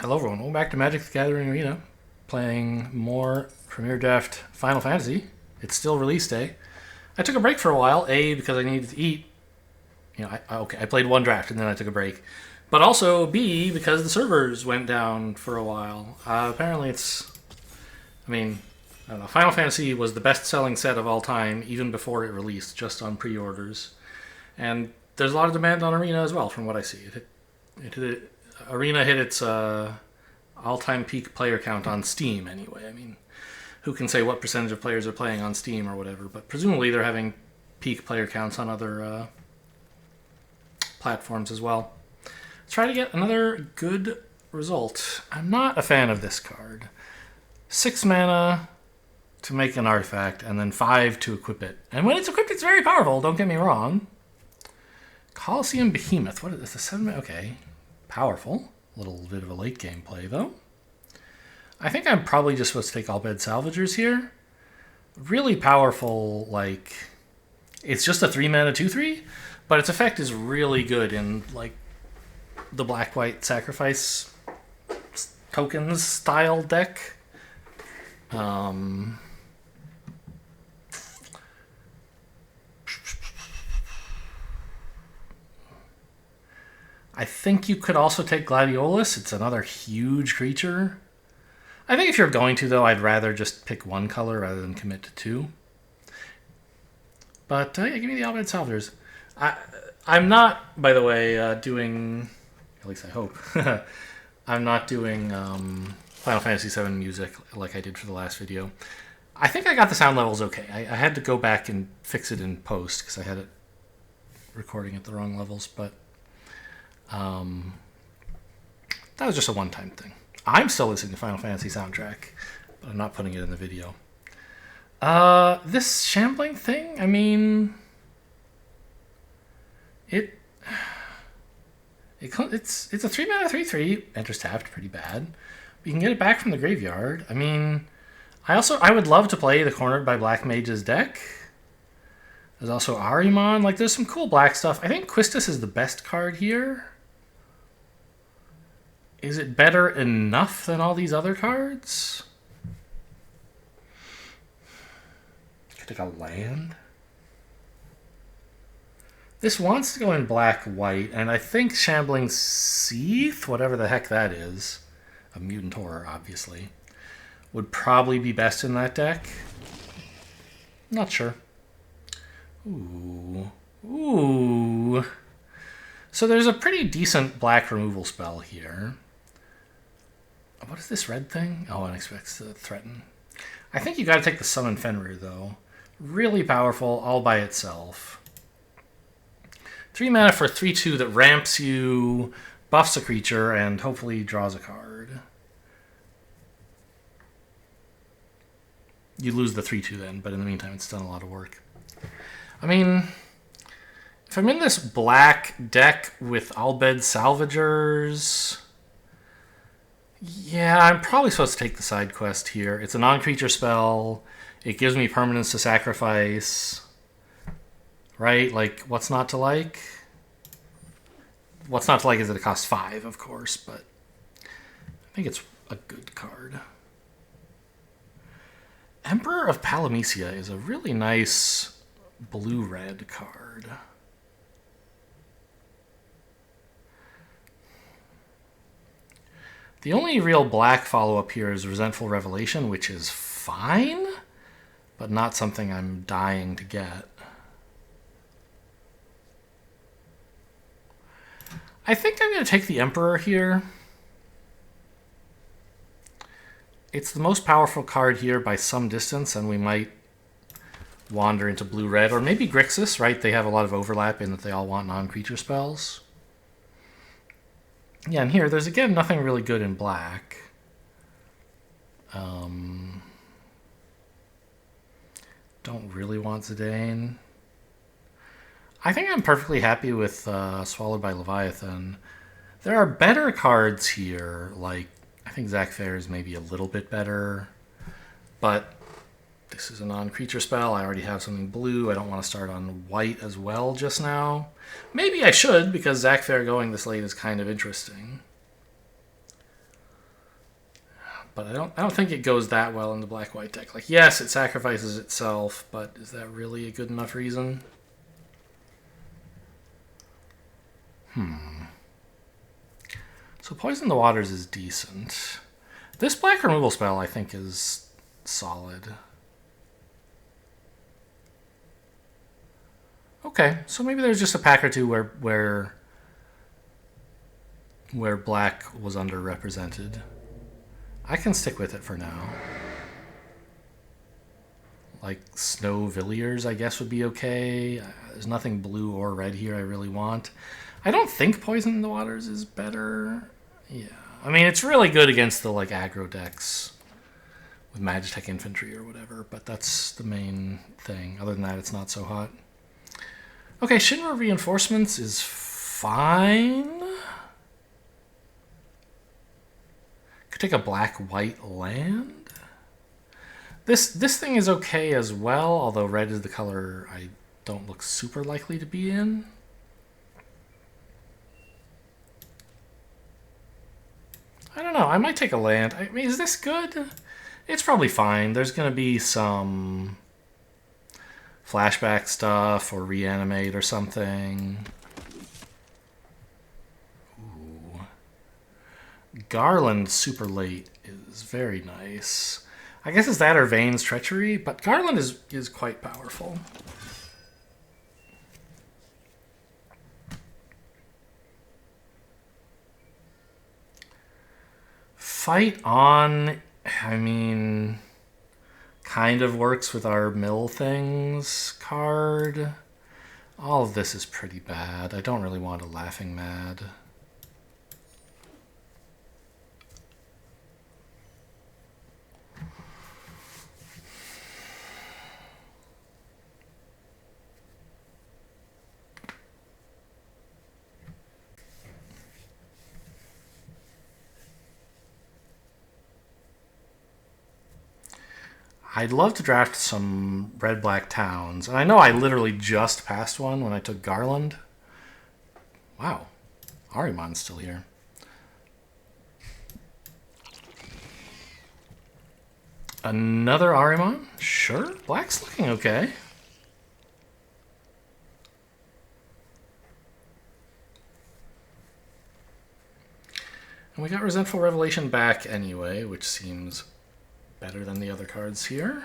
Hello everyone, welcome back to Magic the Gathering Arena, playing more Premier Draft Final Fantasy. It's still release day. I took a break for a while, A, because I needed to eat. I played one draft and then I took a break. But also, B, because the servers went down for a while. Apparently I don't know, Final Fantasy was the best-selling set of all time, even before it released, just on pre-orders. And there's a lot of demand on Arena as well, from what I see. Arena hit its all-time peak player count on Steam, anyway. I mean, who can say what percentage of players are playing on Steam or whatever, but presumably they're having peak player counts on other platforms as well. Let's try to get another good result. I'm not a fan of this card. 6 mana to make an artifact, and then 5 to equip it. And when it's equipped, it's very powerful, don't get me wrong. Colosseum Behemoth. What is this? A 7 mana? Okay. Powerful. A little bit of a late game play, though. I think I'm probably just supposed to take All Bed Salvagers here. Really powerful, like... It's just a 3 mana 2/3, but its effect is really good in, like, the black-white sacrifice tokens style deck. I think you could also take Gladiolus. It's another huge creature. I think if you're going to, though, I'd rather just pick one color rather than commit to 2. But, yeah, give me the Albed Salvers. I'm not, by the way, doing... At least I hope. I'm not doing Final Fantasy VII music like I did for the last video. I think I got the sound levels okay. I had to go back and fix it in post because I had it recording at the wrong levels, but... that was just a one-time thing. I'm still listening to Final Fantasy soundtrack, but I'm not putting it in the video. This shambling thing, I mean... It's a 3 mana 3/3, enters tapped, pretty bad. But you can get it back from the graveyard. I mean, I would love to play the Cornered by Black Mage's deck. There's also Arimon. Like, there's some cool black stuff. I think Quistis is the best card here. Is it better enough than all these other cards? Could take a land. This wants to go in black-white, and I think Shambling Seath, whatever the heck that is, a mutant horror, obviously, would probably be best in that deck. Not sure. Ooh. So there's a pretty decent black removal spell here. What is this red thing? Oh, unexpected to threaten. I think you gotta take the Summon Fenrir, though. Really powerful, all by itself. 3 mana for 3/2 that ramps you, buffs a creature, and hopefully draws a card. You lose the 3/2 then, but in the meantime, it's done a lot of work. I mean, if I'm in this black deck with Albed Salvagers... Yeah, I'm probably supposed to take the side quest here. It's a non-creature spell. It gives me permanence to sacrifice. Right? Like, what's not to like? What's not to like is that it costs 5, of course, but I think it's a good card. Emperor of Palamecia is a really nice blue-red card. The only real black follow-up here is Resentful Revelation, which is fine, but not something I'm dying to get. I think I'm going to take the Emperor here. It's the most powerful card here by some distance, and we might wander into blue-red, or maybe Grixis, right? They have a lot of overlap in that they all want non-creature spells. Yeah, and here, there's again nothing really good in black. Don't really want Zidane. I think I'm perfectly happy with Swallowed by Leviathan. There are better cards here, like, I think Zac Fair is maybe a little bit better, but this is a non-creature spell. I already have something blue. I don't want to start on white as well just now. Maybe I should, because Zac Fair going this late is kind of interesting. But I don't think it goes that well in the black-white deck. Like, yes, it sacrifices itself, but is that really a good enough reason? So Poison the Waters is decent. This black removal spell, I think, is solid. Okay, so maybe there's just a pack or two where black was underrepresented. I can stick with it for now. Like Snow Villiers, I guess, would be okay. There's nothing blue or red here I really want. I don't think Poison in the Waters is better. Yeah, I mean, it's really good against the like aggro decks with Magitech Infantry or whatever, but that's the main thing. Other than that, it's not so hot. Okay, Shinra Reinforcements is fine. Could take a black-white land. This thing is okay as well, although red is the color I don't look super likely to be in. I don't know. I might take a land. I mean, is this good? It's probably fine. There's going to be some flashback stuff or reanimate or something. Ooh. Garland super late is very nice. I guess it's that or Vane's Treachery, but Garland is quite powerful. Fight on, I mean, kind of works with our mill things card. All of this is pretty bad. I don't really want a Laughing Mad. I'd love to draft some red-black towns. And I know I literally just passed one when I took Garland. Wow. Arimon's still here. Another Arimon? Sure. Black's looking okay. And we got Resentful Revelation back anyway, which seems better than the other cards here.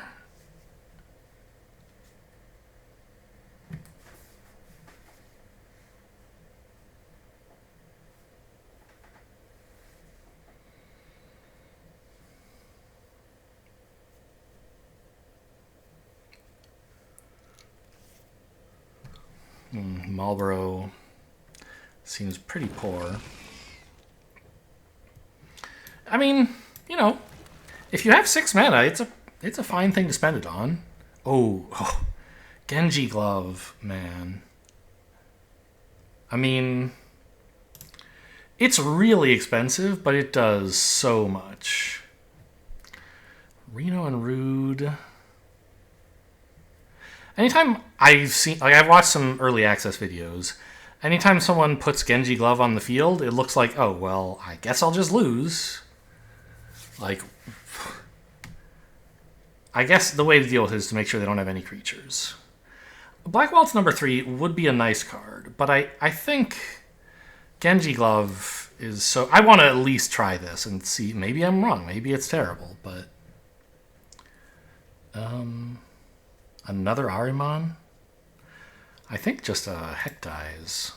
Marlborough seems pretty poor. I mean, you know, if you have 6 mana, it's a fine thing to spend it on. Oh, Genji Glove, man. I mean, it's really expensive, but it does so much. Reno and Rude. Anytime I've watched some early access videos. Anytime someone puts Genji Glove on the field, it looks like, oh, well, I guess I'll just lose. Like, I guess the way to deal with it is to make sure they don't have any creatures. Black Waltz number 3 would be a nice card, but I think Genji Glove is so... I want to at least try this and see. Maybe I'm wrong. Maybe it's terrible, but... Another Arimon? I think just a Heck Dies.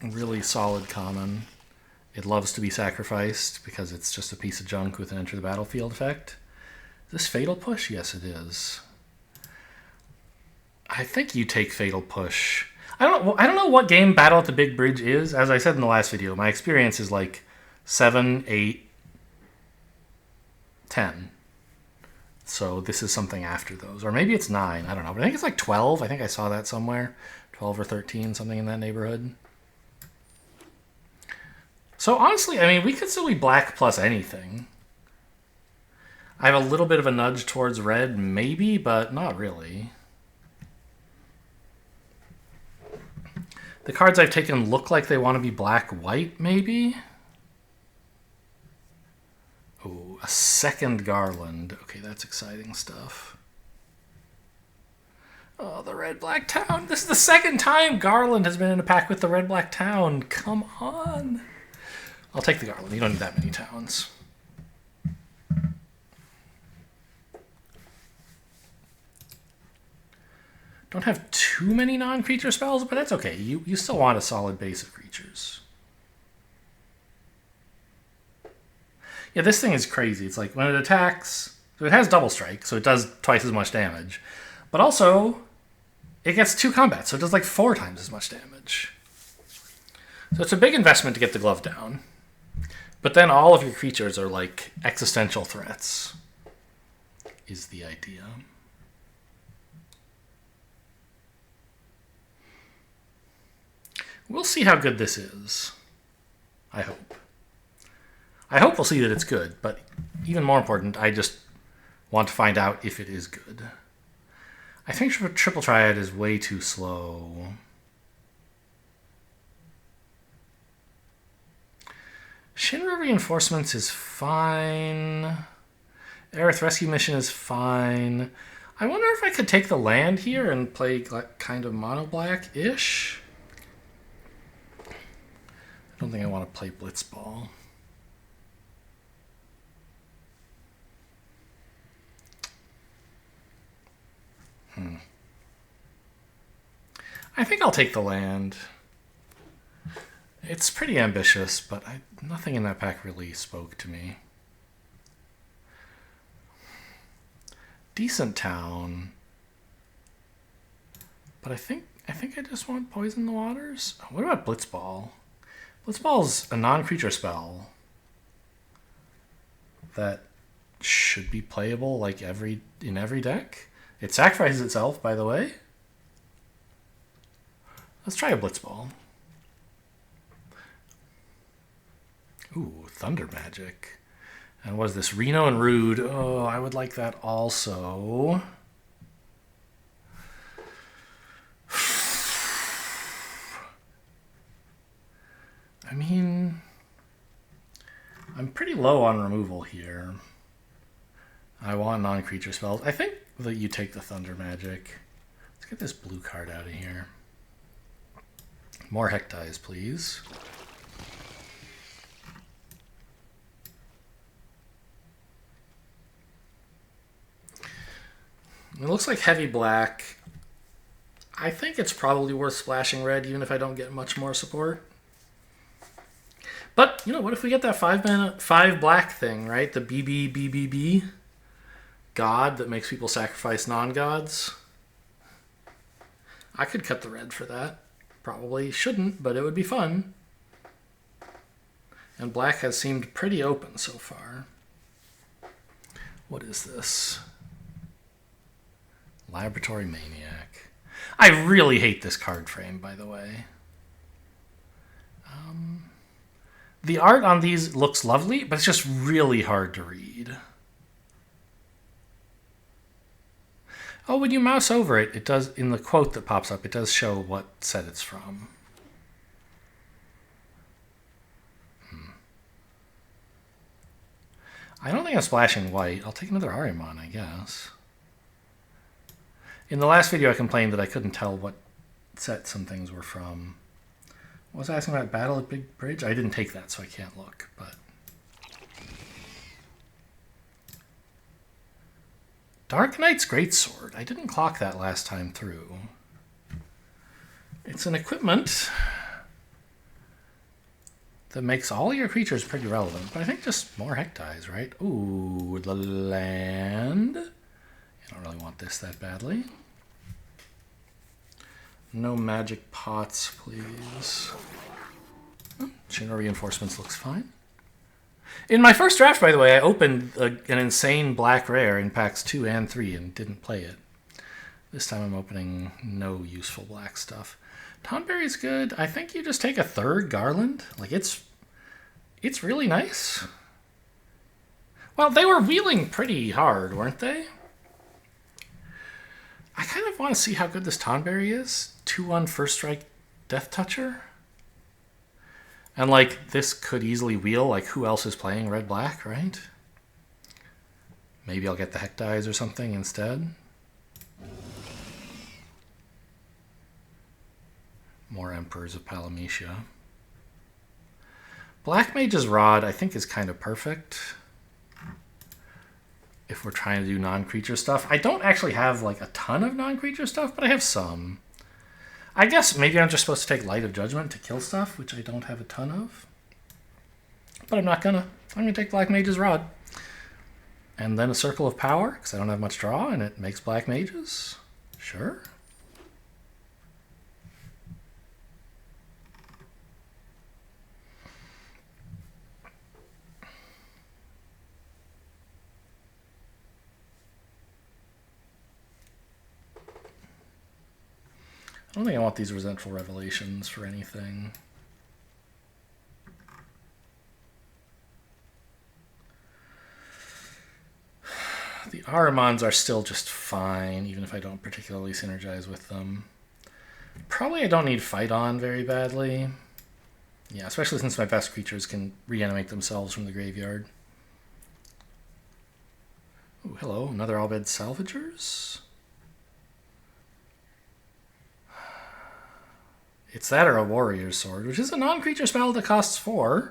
Really solid common. It loves to be sacrificed because it's just a piece of junk with an enter the battlefield effect. Is this Fatal Push? Yes, it is. I think you take Fatal Push. I don't know what game Battle at the Big Bridge is. As I said in the last video, my experience is like 7, 8, 10. So this is something after those. Or maybe it's 9. I don't know. But I think it's like 12. I think I saw that somewhere. 12 or 13, something in that neighborhood. So honestly, I mean, we could still be black plus anything. I have a little bit of a nudge towards red, maybe, but not really. The cards I've taken look like they want to be black-white, maybe? Oh, a second Garland. Okay, that's exciting stuff. Oh, the red-black town. This is the second time Garland has been in a pack with the red-black town. Come on. I'll take the Garland. You don't need that many towns. Don't have too many non-creature spells, but that's okay. You still want a solid base of creatures. Yeah, this thing is crazy. It's like when it attacks, so it has double strike, so it does twice as much damage. But also, it gets 2 combats, so it does like 4 times as much damage. So it's a big investment to get the glove down. But then all of your creatures are like existential threats, is the idea. We'll see how good this is. I hope. I hope we'll see that it's good, but even more important, I just want to find out if it is good. I think Triple Triad is way too slow. Shinra Reinforcements is fine. Aerith Rescue Mission is fine. I wonder if I could take the land here and play like kind of mono black-ish. I don't think I want to play Blitzball. I think I'll take the land. It's pretty ambitious, but nothing in that pack really spoke to me. Decent town. But I think I just want Poison the Waters. What about Blitzball? Blitzball's a non-creature spell that should be playable like in every deck. It sacrifices itself, by the way. Let's try a Blitzball. Ooh, Thunder Magic. And what is this? Reno and Rude. Oh, I would like that also. I mean, I'm pretty low on removal here. I want non-creature spells. I think that you take the Thunder Magic. Let's get this blue card out of here. More Hectize, please. It looks like heavy black. I think it's probably worth splashing red, even if I don't get much more support. But, you know, what if we get that 5 black thing, right? The BBBBB god that makes people sacrifice non-gods. I could cut the red for that. Probably shouldn't, but it would be fun. And black has seemed pretty open so far. What is this? Laboratory Maniac. I really hate this card frame, by the way. The art on these looks lovely, but it's just really hard to read. Oh, when you mouse over it, it does, in the quote that pops up, it does show what set it's from. I don't think I'm splashing white. I'll take another Arimon, I guess. In the last video, I complained that I couldn't tell what set some things were from. Was I asking about Battle at Big Bridge? I didn't take that, so I can't look, but... Dark Knight's Greatsword. I didn't clock that last time through. It's an equipment that makes all your creatures pretty relevant, but I think just more Hectize, right? Ooh, the land. I don't really want this that badly. No magic pots, please. Shinra Reinforcements looks fine. In my first draft, by the way, I opened an insane black rare in packs 2 and 3 and didn't play it. This time I'm opening no useful black stuff. Tonberry's good. I think you just take a third Garland. Like, it's really nice. Well, they were wheeling pretty hard, weren't they? I kind of want to see how good this Tonberry is. 2-1 first strike Death Toucher. And, like, this could easily wheel. Like, who else is playing red-black, right? Maybe I'll get the Heck Dies or something instead. More Emperors of Palamecia. Black Mage's Rod, I think, is kind of perfect if we're trying to do non-creature stuff. I don't actually have, like, a ton of non-creature stuff, but I have some. I guess maybe I'm just supposed to take Light of Judgment to kill stuff, which I don't have a ton of. But I'm not gonna. I'm gonna take Black Mage's Rod. And then a Circle of Power, because I don't have much draw, and it makes Black Mages. Sure. I don't think I want these Resentful Revelations for anything. The Ahrimans are still just fine, even if I don't particularly synergize with them. Probably I don't need Fight On very badly. Yeah, especially since my best creatures can reanimate themselves from the graveyard. Oh, hello, another Albed Salvagers? It's that or a Warrior's Sword, which is a non-creature spell that costs 4,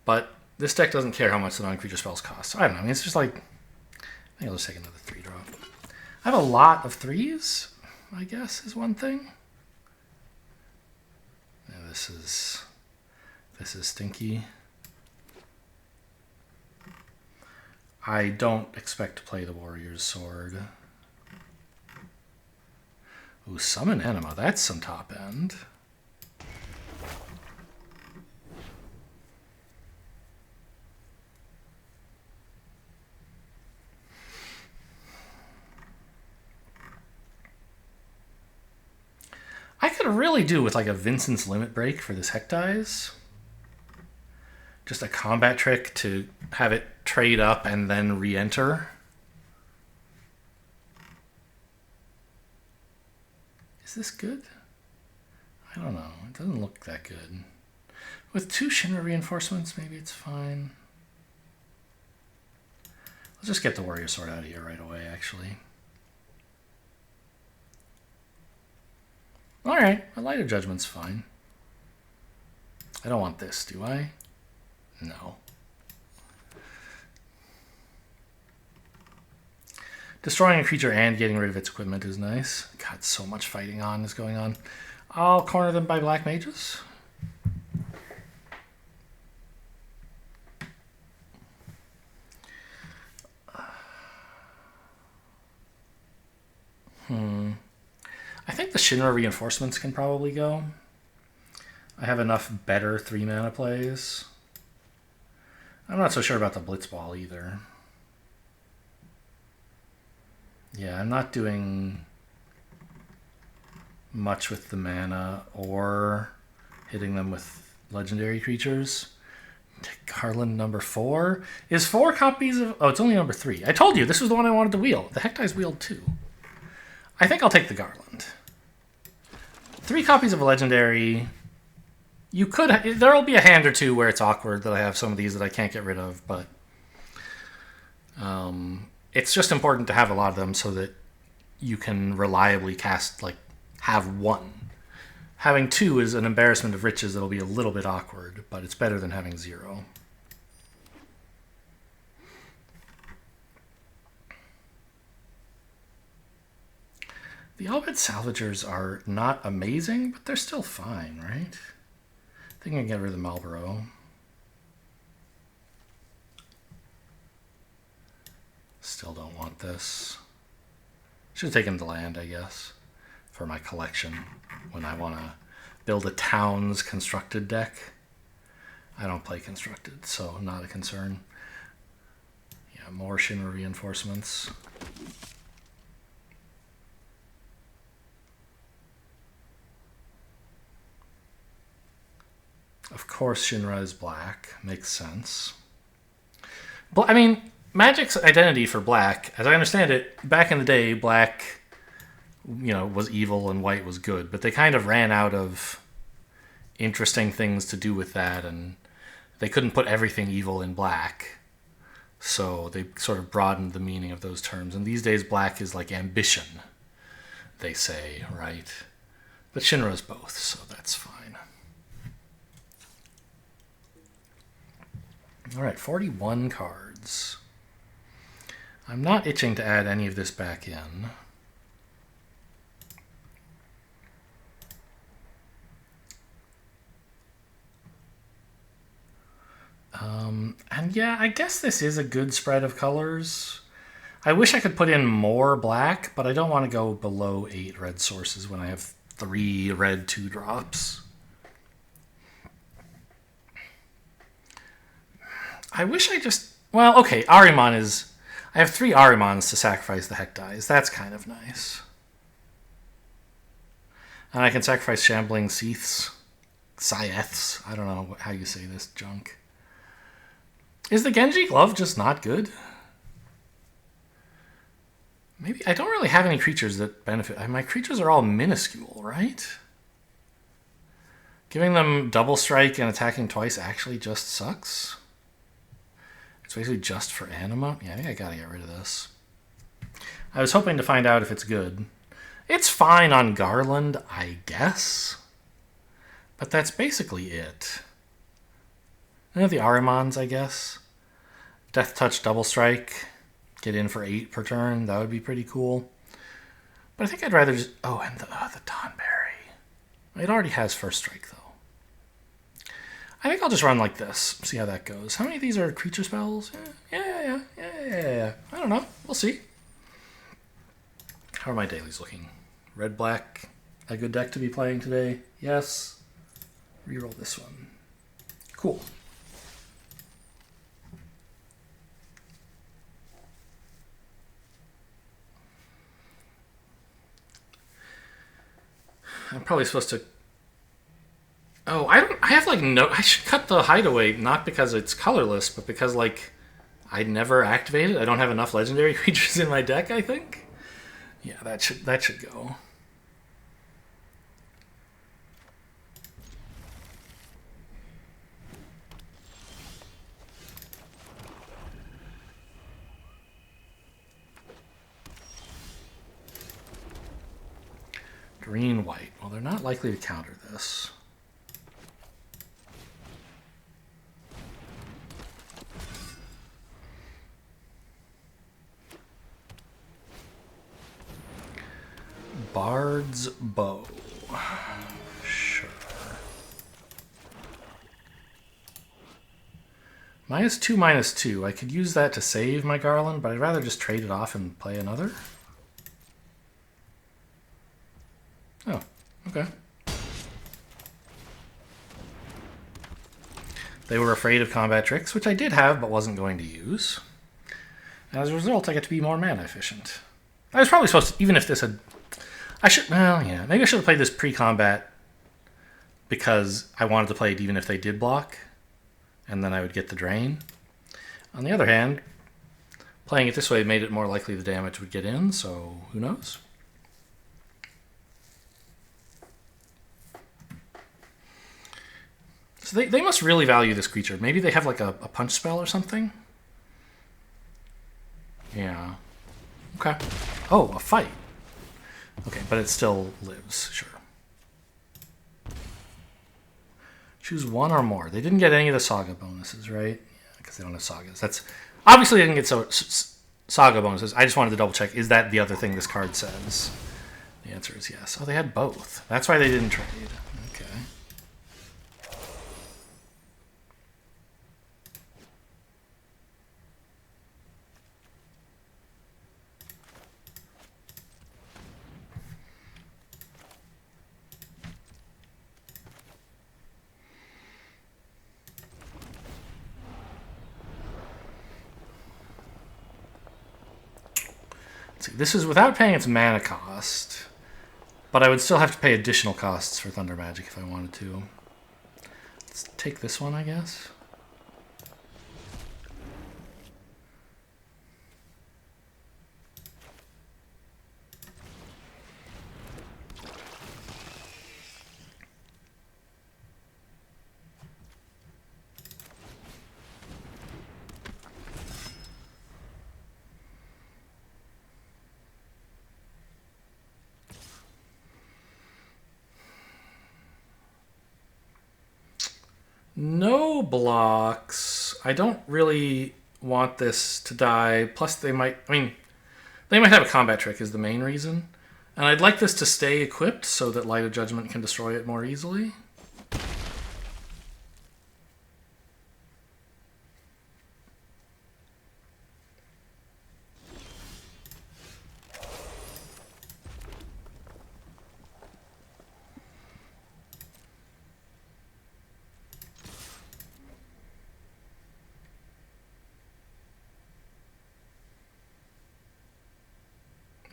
but this deck doesn't care how much the non-creature spells cost. I don't know, I mean, it's just like, I think I'll just take another 3-draw. I have a lot of 3s, I guess, is one thing. Yeah, this is stinky. I don't expect to play the Warrior's Sword. Ooh, Summon Anima, that's some top end. I could really do with like a Vincent's Limit Break for this Heck Dies. Just a combat trick to have it trade up and then re-enter. Is this good? I don't know. It doesn't look that good. With 2 Shinra reinforcements, maybe it's fine. Let's just get the Warrior Sword out of here right away, actually. Alright, a Light of Judgment's fine. I don't want this, do I? No. Destroying a creature and getting rid of its equipment is nice. God, so much fighting on is going on. I'll corner them by Black Mages. I think the Shinra reinforcements can probably go. I have enough better 3-mana plays. I'm not so sure about the Blitzball either. Yeah, I'm not doing much with the mana or hitting them with legendary creatures. Garland number 4. Is 4 copies of... Oh, it's only number 3. I told you, this was the one I wanted to wheel. The Heck Dies wheeled 2. I think I'll take the Garland. 3 copies of a legendary. You could... There'll be a hand or two where it's awkward that I have some of these that I can't get rid of, but... it's just important to have a lot of them so that you can reliably cast, like, have 1. Having 2 is an embarrassment of riches that'll be a little bit awkward, but it's better than having 0. The Albed Salvagers are not amazing, but they're still fine, right? I think I can get rid of the Malboro. Still don't want this. Should have taken the land, I guess, for my collection when I want to build a Towns constructed deck. I don't play constructed, so not a concern. Yeah, more Shinra reinforcements. Of course, Shinra is black. Makes sense. But I mean, Magic's identity for black, as I understand it, back in the day, black, was evil and white was good. But they kind of ran out of interesting things to do with that, and they couldn't put everything evil in black. So they sort of broadened the meaning of those terms. And these days, black is like ambition, they say, right? But Shinra's both, so that's fine. All right, 41 cards. I'm not itching to add any of this back in. And yeah, I guess this is a good spread of colors. I wish I could put in more black, but I don't want to go below 8 red sources when I have 3 red 2-drops. I wish I just... Well, okay, Ahriman is... I have 3 Ahrimans to sacrifice the Heck Dies. That's kind of nice. And I can sacrifice Shambling Seaths. Scyths. I don't know how you say this junk. Is the Genji Glove just not good? Maybe I don't really have any creatures that benefit. My creatures are all minuscule, right? Giving them double strike and attacking twice actually just sucks. It's basically just for Anima. Yeah, I think I gotta get rid of this. I was hoping to find out if it's good. It's fine on Garland, I guess. But that's basically it. And the Ahrimans, I guess. Death Touch, Double Strike. Get in for 8 per turn. That would be pretty cool. But I think I'd rather just... Oh, and the Tonberry. It already has First Strike, though. I think I'll just run like this. See how that goes. How many of these are creature spells? Yeah. I don't know. We'll see. How are my dailies looking? Red, black. A good deck to be playing today? Yes. Reroll this one. Cool. I'm probably supposed to... Oh, I have like no... I should cut the Hideaway, not because it's colorless, but because like I never activate it. I don't have enough legendary creatures in my deck, I think. Yeah, that should go. Green, white. Well, they're not likely to counter this. Bard's Bow. Sure. -2, -2. I could use that to save my Garland, but I'd rather just trade it off and play another. Oh, okay. They were afraid of combat tricks, which I did have but wasn't going to use. And as a result, I get to be more mana efficient. I was probably supposed to, even if this had... well, yeah. Maybe I should have played this pre-combat because I wanted to play it even if they did block, and then I would get the drain. On the other hand, playing it this way made it more likely the damage would get in, so who knows? So they must really value this creature. Maybe they have like a punch spell or something? Yeah. Okay. Oh, a fight. Okay, but it still lives, sure. Choose one or more. They didn't get any of the saga bonuses, right? Yeah, because they don't have sagas. That's obviously they didn't get saga bonuses. I just wanted to double check. Is that the other thing this card says? The answer is yes. Oh, they had both. That's why they didn't trade. Okay. This is without paying its mana cost, but I would still have to pay additional costs for Thunder Magic if I wanted to. Let's take this one, I guess. No blocks. I don't really want this to die. Plus, they might... I mean, they might have a combat trick is the main reason. And I'd like this to stay equipped so that Light of Judgment can destroy it more easily.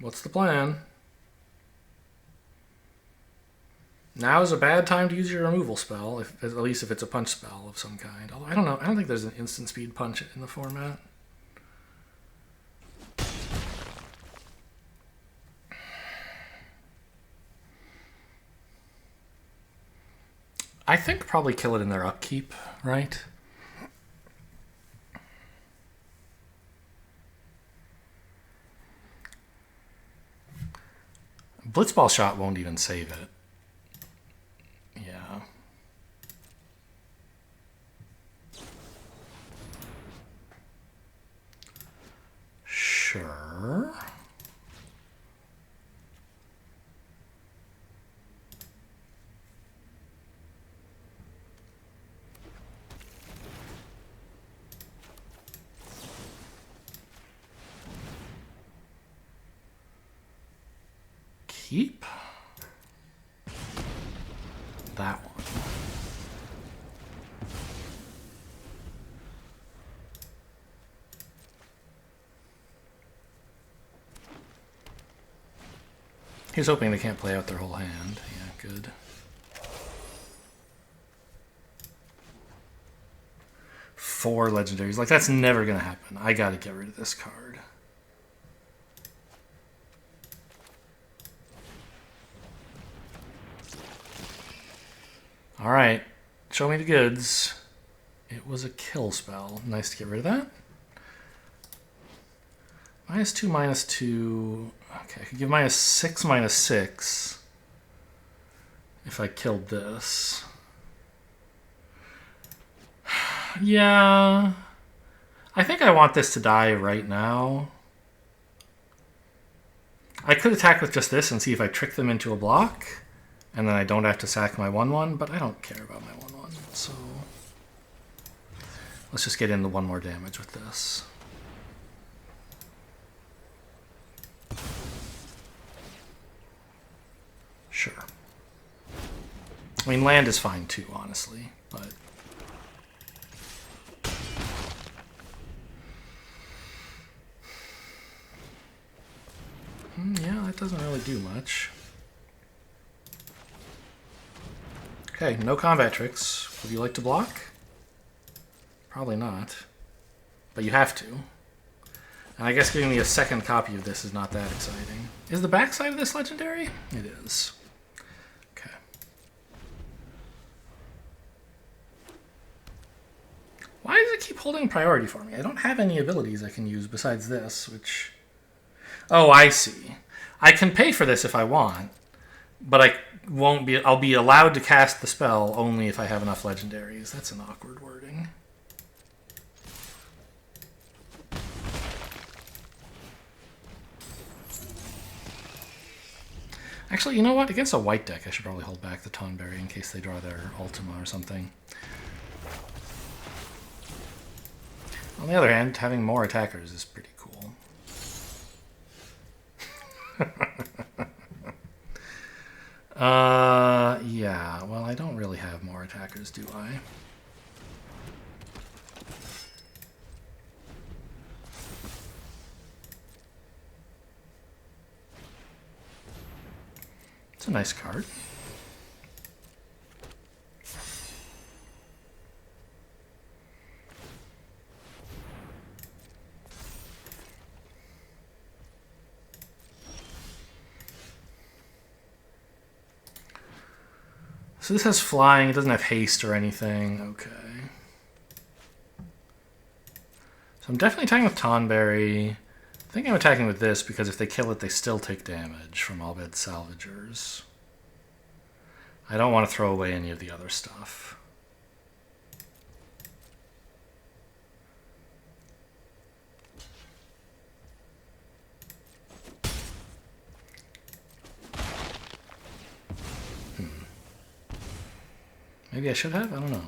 What's the plan? Now is a bad time to use your removal spell, at least if it's a punch spell of some kind. Although I don't know, I don't think there's an instant speed punch in the format. I think probably kill it in their upkeep, right? Blitzball shot won't even save it. Yeah. Sure. Keep that one. He's hoping they can't play out their whole hand. Yeah, good. Four legendaries. Like, that's never gonna happen. I gotta get rid of this card. Alright, show me the goods. It was a kill spell. Nice to get rid of that. -2, -2. Okay, I could give -6, -6 if I killed this. Yeah. I think I want this to die right now. I could attack with just this and see if I trick them into a block. And then I don't have to sack my 1/1, but I don't care about my 1/1, so let's just get in the 1 more damage with this. Sure. I mean, land is fine too, honestly, but... yeah, that doesn't really do much. Okay, no combat tricks. Would you like to block? Probably not. But you have to. And I guess giving me a second copy of this is not that exciting. Is the backside of this legendary? It is. Okay. Why does it keep holding priority for me? I don't have any abilities I can use besides this, which... Oh, I see. I can pay for this if I want, but I won't be... I'll be allowed to cast the spell only if I have enough legendaries. That's an awkward wording. Actually, you know what? Against a white deck, I should probably hold back the Tonberry in case they draw their Ultima or something. On the other hand, having more attackers is pretty cool. Yeah, well, I don't really have more attackers, do I? It's a nice card. So this has flying, it doesn't have haste or anything. Okay. So I'm definitely attacking with Tonberry. I think I'm attacking with this because if they kill it, they still take damage from Albed Salvagers. I don't want to throw away any of the other stuff. Maybe I should have? I don't know.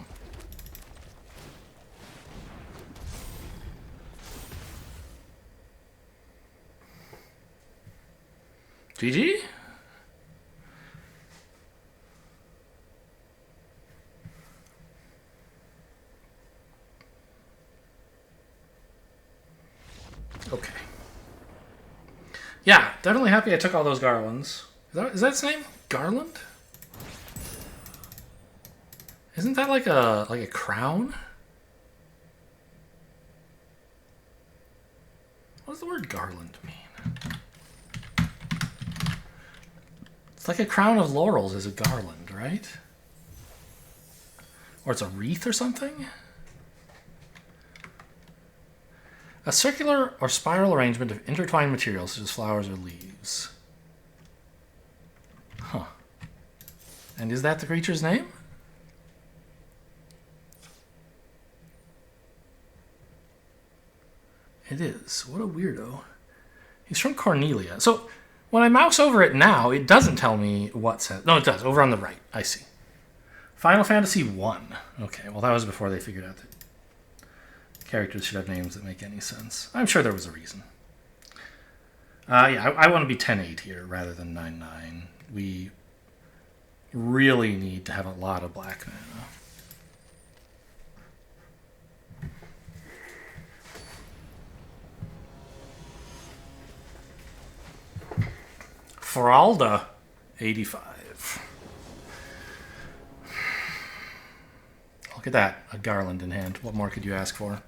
GG? Okay. Yeah, definitely happy I took all those garlands. Is that its name? Garland? Isn't that like a crown? What does the word garland mean? It's like a crown of laurels is a garland, right? Or it's a wreath or something? A circular or spiral arrangement of intertwined materials such as flowers or leaves. Huh. And is that the creature's name? It is. What a weirdo. He's from Cornelia. So when I mouse over it now, it doesn't tell me what says. No, it does. Over on the right. I see. Final Fantasy 1. Okay, well that was before they figured out that characters should have names that make any sense. I'm sure there was a reason. Yeah, I want to be 10-8 here rather than 9-9. We really need to have a lot of black mana. Feralda, 85. Look at that, a garland in hand. What more could you ask for?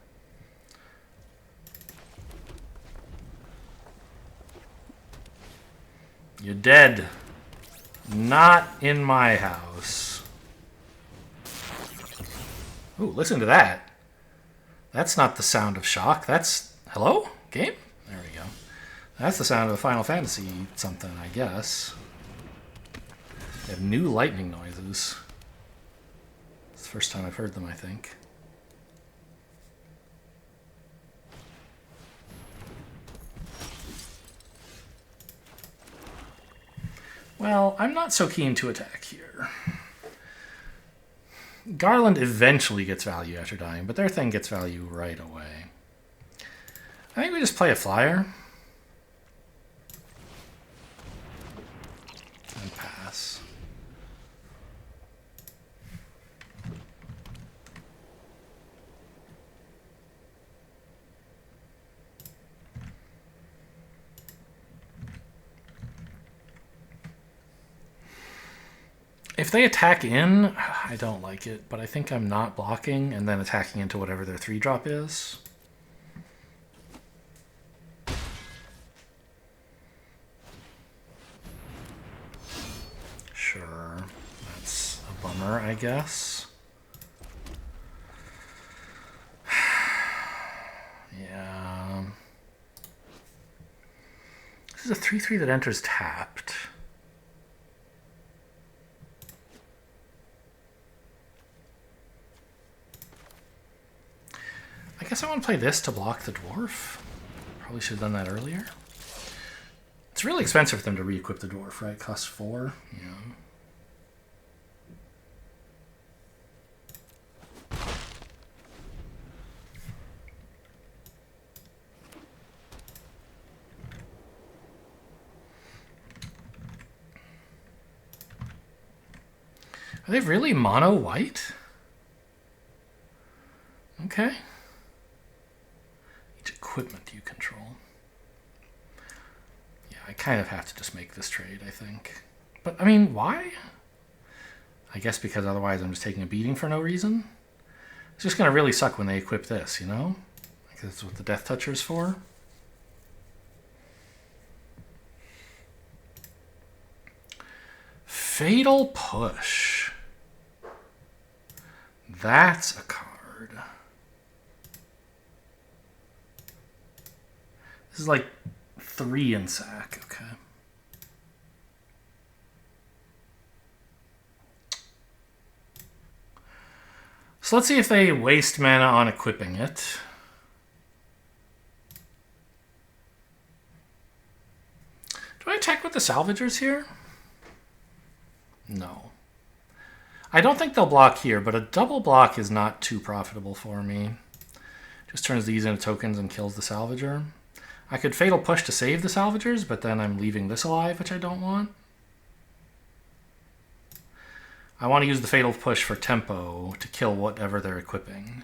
You're dead. Not in my house. Ooh, listen to that. That's not the sound of shock. That's... Hello? Game? There we go. That's the sound of the Final Fantasy something, I guess. They have new lightning noises. It's the first time I've heard them, I think. Well, I'm not so keen to attack here. Garland eventually gets value after dying, but their thing gets value right away. I think we just play a flyer. And pass. If they attack in, I don't like it, but I think I'm not blocking and then attacking into whatever their 3-drop is. Sure, that's a bummer, I guess. Yeah. This is a 3/3 that enters tapped. I guess I want to play this to block the dwarf. Probably should have done that earlier. It's really expensive for them to re-equip the dwarf, right? Costs 4. Yeah. Are they really mono white? Okay. Each equipment you control. Yeah, I kind of have to just make this trade, I think. But, I mean, why? I guess because otherwise I'm just taking a beating for no reason. It's just going to really suck when they equip this, you know? Like that's what the Death Toucher is for. Fatal Push. That's a card. This is like 3 in sack. Okay. So let's see if they waste mana on equipping it. Do I attack with the salvagers here? No. I don't think they'll block here, but a double block is not too profitable for me. Just turns these into tokens and kills the Salvager. I could Fatal Push to save the Salvagers, but then I'm leaving this alive, which I don't want. I want to use the Fatal Push for tempo to kill whatever they're equipping.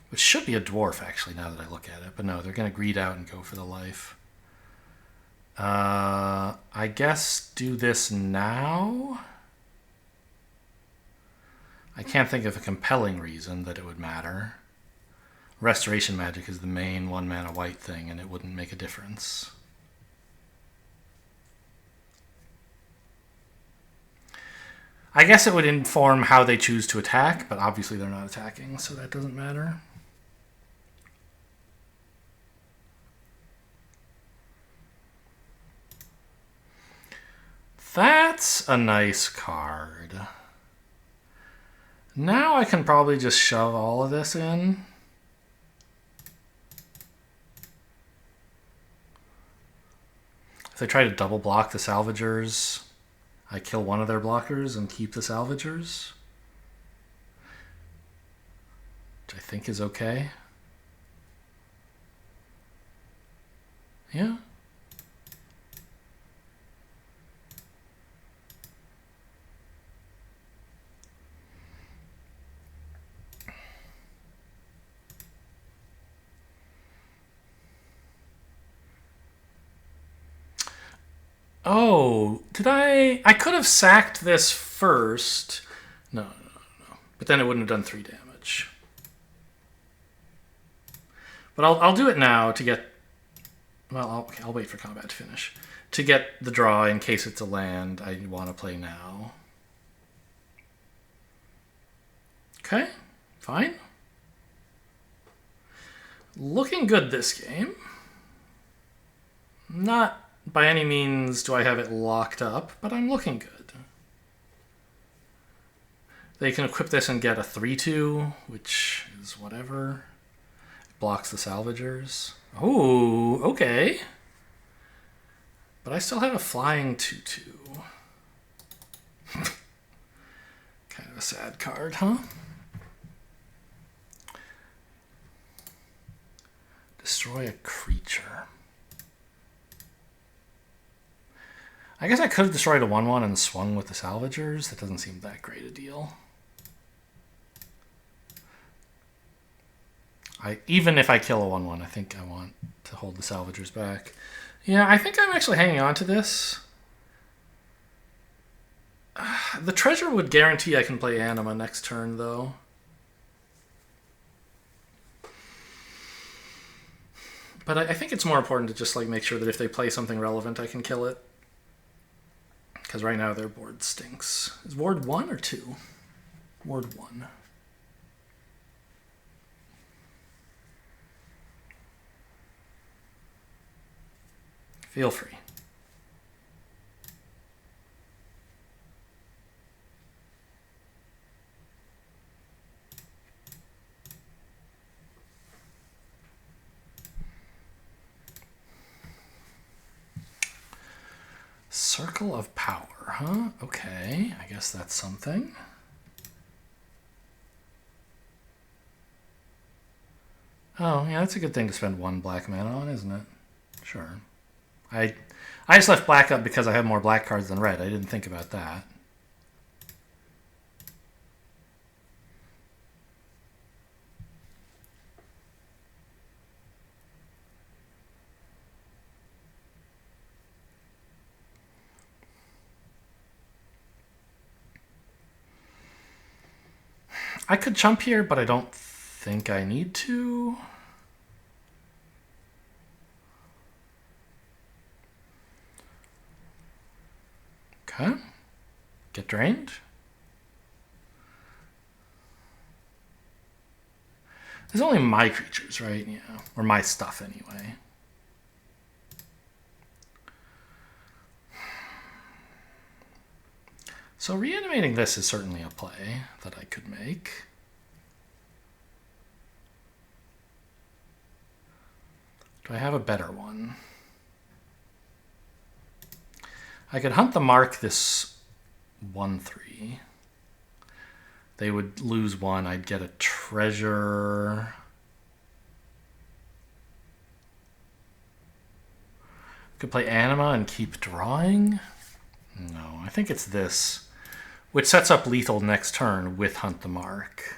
Which should be a dwarf, actually, now that I look at it. But no, they're going to greed out and go for the life. I guess do this now? I can't think of a compelling reason that it would matter. Restoration magic is the main 1-mana white thing, and it wouldn't make a difference. I guess it would inform how they choose to attack, but obviously they're not attacking, so that doesn't matter. That's a nice card. Now I can probably just shove all of this in. If they try to double block the Salvagers, I kill one of their blockers and keep the Salvagers. Which I think is okay. Yeah. Oh, did I? I could have sacked this first. No. But then it wouldn't have done 3 damage. But I'll do it now to get... Well, I'll wait for combat to finish. To get the draw in case it's a land I want to play now. Okay, fine. Looking good this game. Not by any means do I have it locked up, but I'm looking good. They can equip this and get a 3/2, which is whatever. It blocks the Salvagers. Oh, okay. But I still have a flying 2/2. Kind of a sad card, huh? Destroy a creature. I guess I could have destroyed a 1/1 and swung with the Salvagers. That doesn't seem that great a deal. Even if I kill a 1/1, I think I want to hold the Salvagers back. Yeah, I think I'm actually hanging on to this. The treasure would guarantee I can play Anima next turn, though. But I think it's more important to just like make sure that if they play something relevant, I can kill it. Because right now their board stinks. Is ward 1 or 2? Ward 1. Feel free. Circle of Power, huh? Okay, I guess that's something. Oh, yeah, that's a good thing to spend 1 black mana on, isn't it? Sure. I just left black up because I have more black cards than red. I didn't think about that. I could chump here, but I don't think I need to. Okay. Get drained. There's only my creatures, right? Yeah. Or my stuff, anyway. So reanimating this is certainly a play that I could make. Do I have a better one? I could hunt the mark this 1/3. They would lose one. I'd get a treasure. Could play Anima and keep drawing. No, I think it's this, which sets up lethal next turn with Hunt the Mark.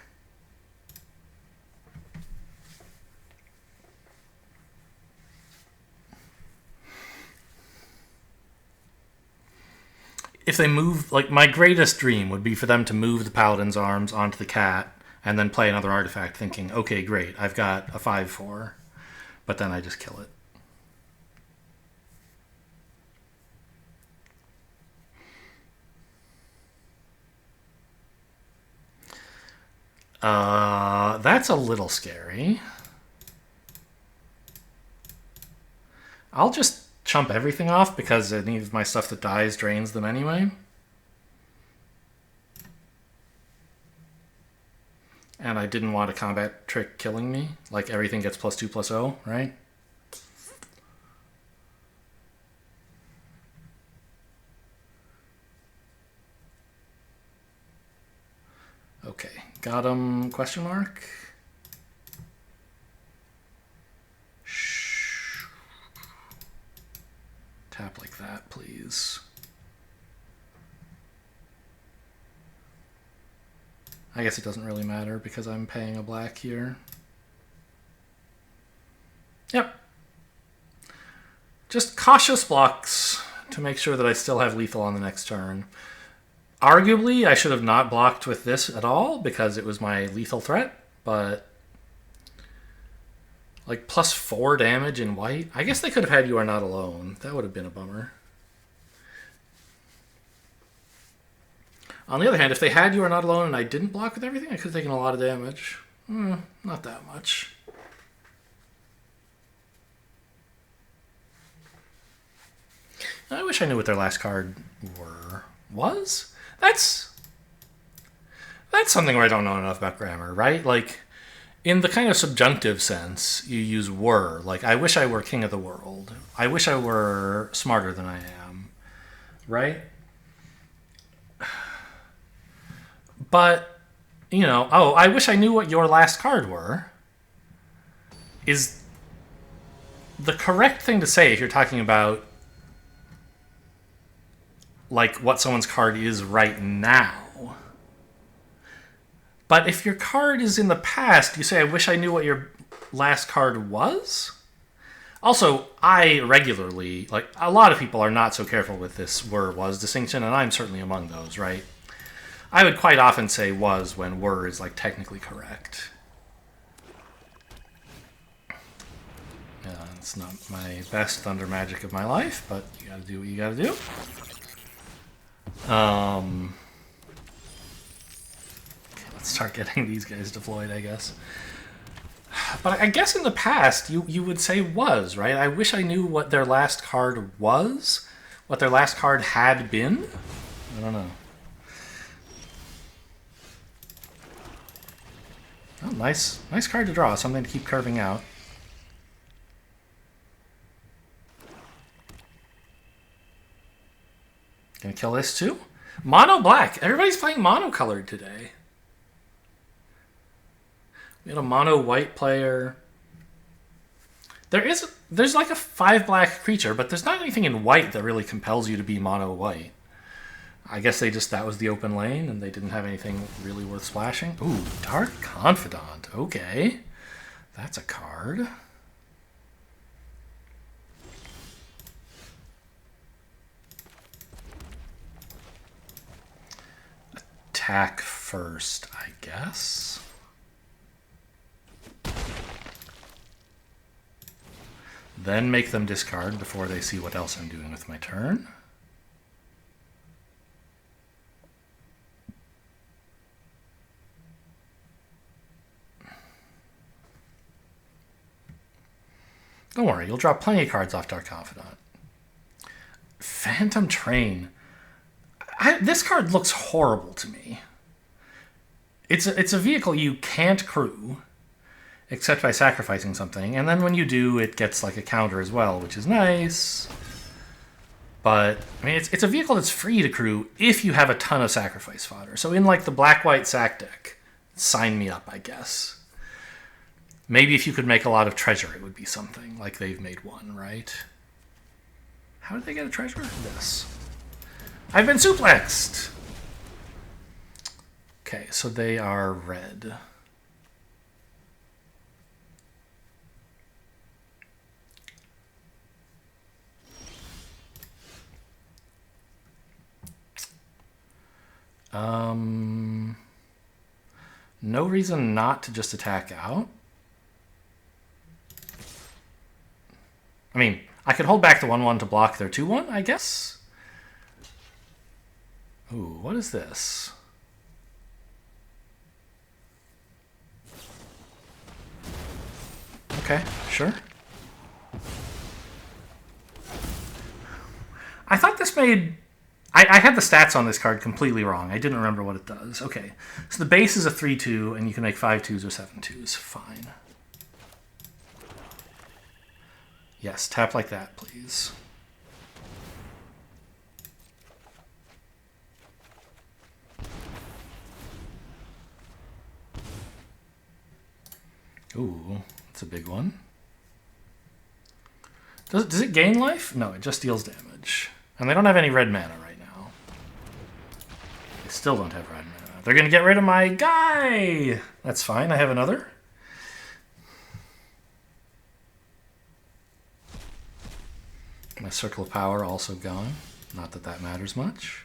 If they move, like, my greatest dream would be for them to move the Paladin's Arms onto the cat and then play another artifact thinking, okay, great, I've got a 5/4, but then I just kill it. That's a little scary. I'll just chump everything off because any of my stuff that dies drains them anyway. And I didn't want a combat trick killing me. Like everything gets +2/+0, right? Okay, got him, question mark. Shh. Tap like that, please. I guess it doesn't really matter because I'm paying a black here. Yep. Just cautious blocks to make sure that I still have lethal on the next turn. Arguably, I should have not blocked with this at all because it was my lethal threat, but like +4 damage in white. I guess they could have had You Are Not Alone. That would have been a bummer. On the other hand, if they had You Are Not Alone and I didn't block with everything, I could have taken a lot of damage. Not that much. I wish I knew what their last card was. That's something where I don't know enough about grammar, right? Like, in the kind of subjunctive sense, you use were. Like, I wish I were king of the world. I wish I were smarter than I am, right? But, you know, oh, I wish I knew what your last card were is the correct thing to say if you're talking about like what someone's card is right now. But if your card is in the past, you say, I wish I knew what your last card was? Also, I regularly, like a lot of people are not so careful with this were-was distinction, and I'm certainly among those, right? I would quite often say was when were is like technically correct. It's not my best thunder magic of my life, but you gotta do what you gotta do. Okay, let's start getting these guys deployed, I guess. But I guess in the past, you would say was, right? I wish I knew what their last card was, what their last card had been. I don't know. Oh, nice card to draw. Something to keep curving out. Gonna kill this too? Mono black. Everybody's playing mono-colored today. We had a mono white player. There's like a 5 black creature, but there's not anything in white that really compels you to be mono white. I guess that was the open lane and they didn't have anything really worth splashing. Ooh, Dark Confidant. Okay. That's a card. Attack first, I guess. Then make them discard before they see what else I'm doing with my turn. Don't worry, you'll draw plenty of cards off Dark Confidant. Phantom Train. This card looks horrible to me. It's a vehicle you can't crew. except by sacrificing something. And then when you do, it gets like a counter as well, which is nice. But, I mean, it's a vehicle that's free to crew if you have a ton of sacrifice fodder. So in, like, the black-white sack deck, sign me up, I guess. Maybe if you could make a lot of treasure, it would be something. Like they've made one, right? How did they get a treasure? This. I've been suplexed! Okay, so they are red. No reason not to just attack out. I mean, I could hold back the 1/1 to block their 2/1, I guess. Ooh, what is this? Okay, sure. I thought this made... I had the stats on this card completely wrong. I didn't remember what it does. Okay, so the base is a 3/2, and you can make 5/2s or 7/2s. Fine. Yes, tap like that, please. Ooh, that's a big one. Does it gain life? No, it just deals damage. And they don't have any red mana right now. They still don't have red mana. They're going to get rid of my guy! That's fine, I have another. My Circle of Power also gone. Not that that matters much.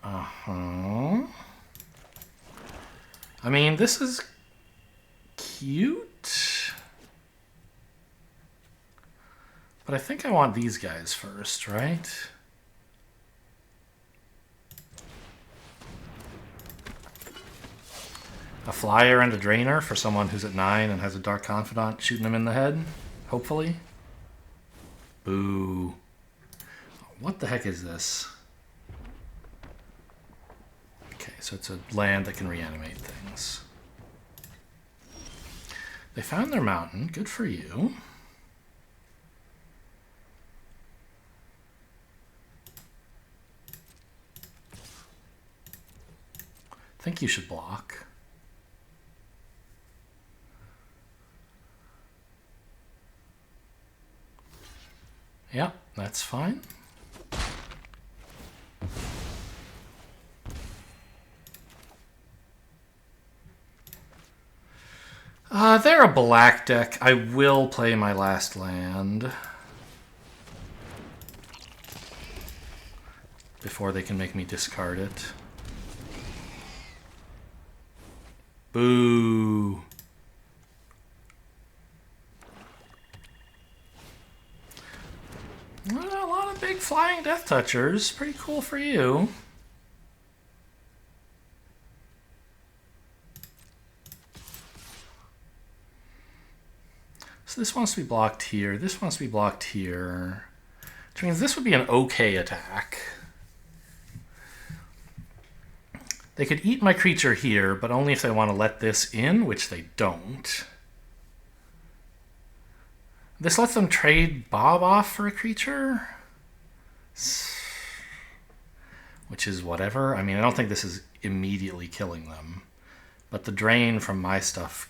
Uh-huh. I mean, this is cute. But I think I want these guys first, right? A flyer and a drainer for someone who's at 9 and has a Dark Confidant shooting him in the head, hopefully. Boo. What the heck is this? Okay, so it's a land that can reanimate things. They found their mountain. Good for you. I think you should block. Yeah, that's fine. They're a black deck. I will play my last land before they can make me discard it. Boo. A lot of big flying Death Touchers. Pretty cool for you. So this wants to be blocked here. This wants to be blocked here. Which means this would be an okay attack. They could eat my creature here, but only if they want to let this in, which they don't. This lets them trade Bob off for a creature? Which is whatever. I mean, I don't think this is immediately killing them. But the drain from my stuff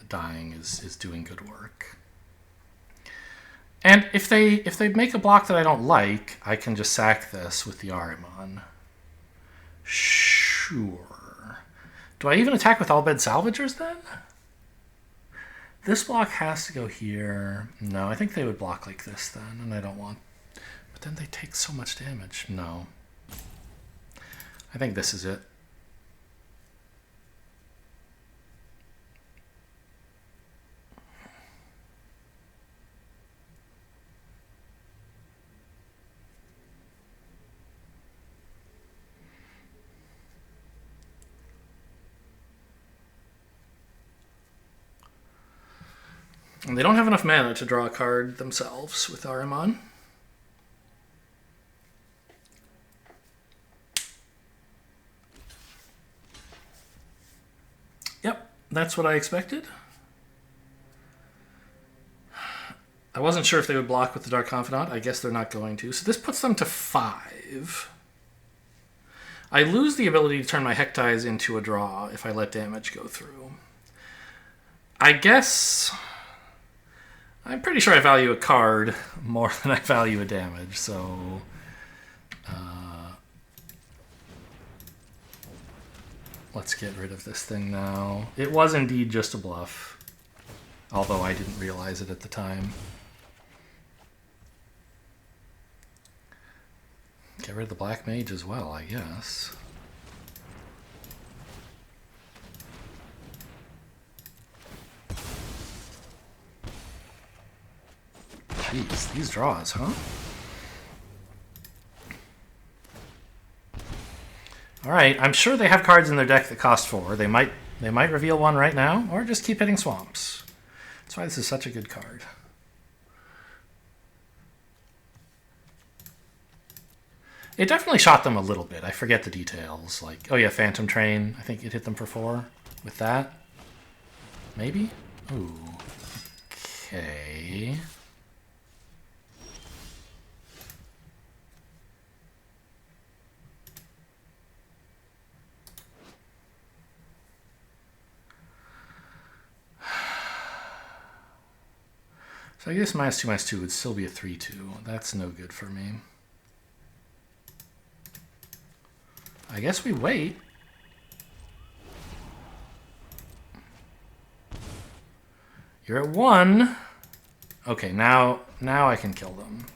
dying is doing good work. And if they make a block that I don't like, I can just sack this with the Ahriman. Sure. Do I even attack with All Bed Salvagers then? This block has to go here. No, I think they would block like this then, and I don't want... But then they take so much damage. No. I think this is it. And they don't have enough mana to draw a card themselves with Ahriman. That's what I expected. I wasn't sure if they would block with the Dark Confidant. I guess they're not going to. So this puts them to 5. I lose the ability to turn my Hectize into a draw if I let damage go through. I guess... I'm pretty sure I value a card more than I value a damage, so... let's get rid of this thing now. It was indeed just a bluff, although I didn't realize it at the time. Get rid of the black mage as well, I guess. Jeez, these draws, huh? Alright, I'm sure they have cards in their deck that cost 4. They might reveal one right now, or just keep hitting swamps. That's why this is such a good card. It definitely shot them a little bit. I forget the details. Like, oh yeah, Phantom Train. I think it hit them for 4 with that. Maybe? Ooh. Okay. So I guess -2/-2 would still be a 3/2. That's no good for me. I guess we wait. You're at 1. Okay, now I can kill them.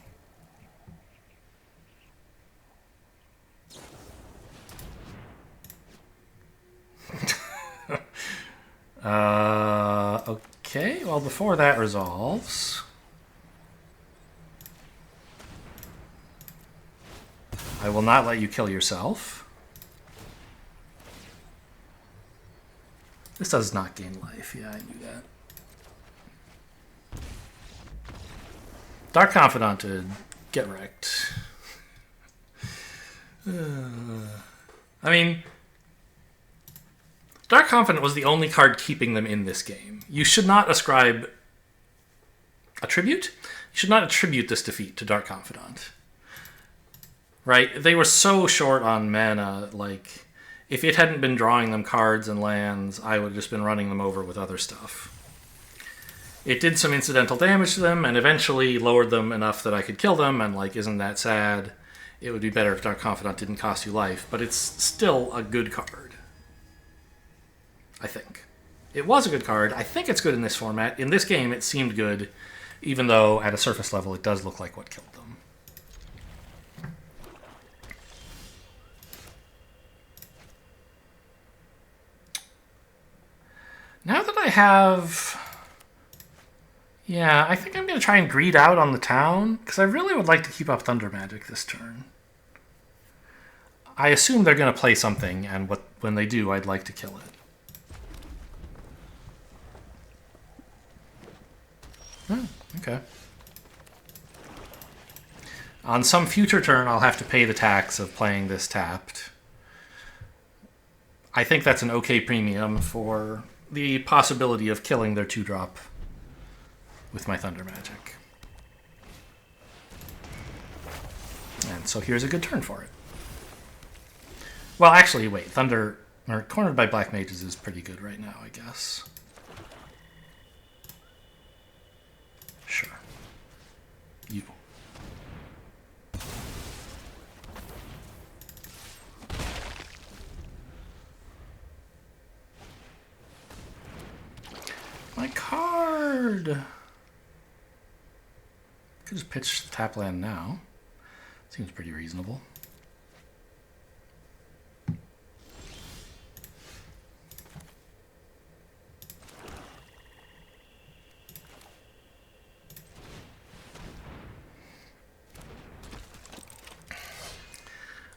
Okay, well, before that resolves, I will not let you kill yourself. This does not gain life. Yeah, I knew that. Dark Confidanted. Get wrecked. I mean... Dark Confidant was the only card keeping them in this game. You should not ascribe attribute? You should not attribute this defeat to Dark Confidant. Right? They were so short on mana, like, if it hadn't been drawing them cards and lands, I would have just been running them over with other stuff. It did some incidental damage to them, and eventually lowered them enough that I could kill them, and, like, isn't that sad? It would be better if Dark Confidant didn't cost you life, but it's still a good card. I think. It was a good card. I think it's good in this format. In this game, it seemed good, even though at a surface level, it does look like what killed them. Now that I have... Yeah, I think I'm going to try and greed out on the town, because I really would like to keep up Thunder Magic this turn. I assume they're going to play something, and when they do, I'd like to kill it. Oh, okay. On some future turn, I'll have to pay the tax of playing this tapped. I think that's an okay premium for the possibility of killing their 2-drop with my Thunder Magic. And so here's a good turn for it. Well, actually, wait. Thunder, or Cornered by Black Mages is pretty good right now, I guess. Sure. You. My card! Could just pitch the tap land now. Seems pretty reasonable.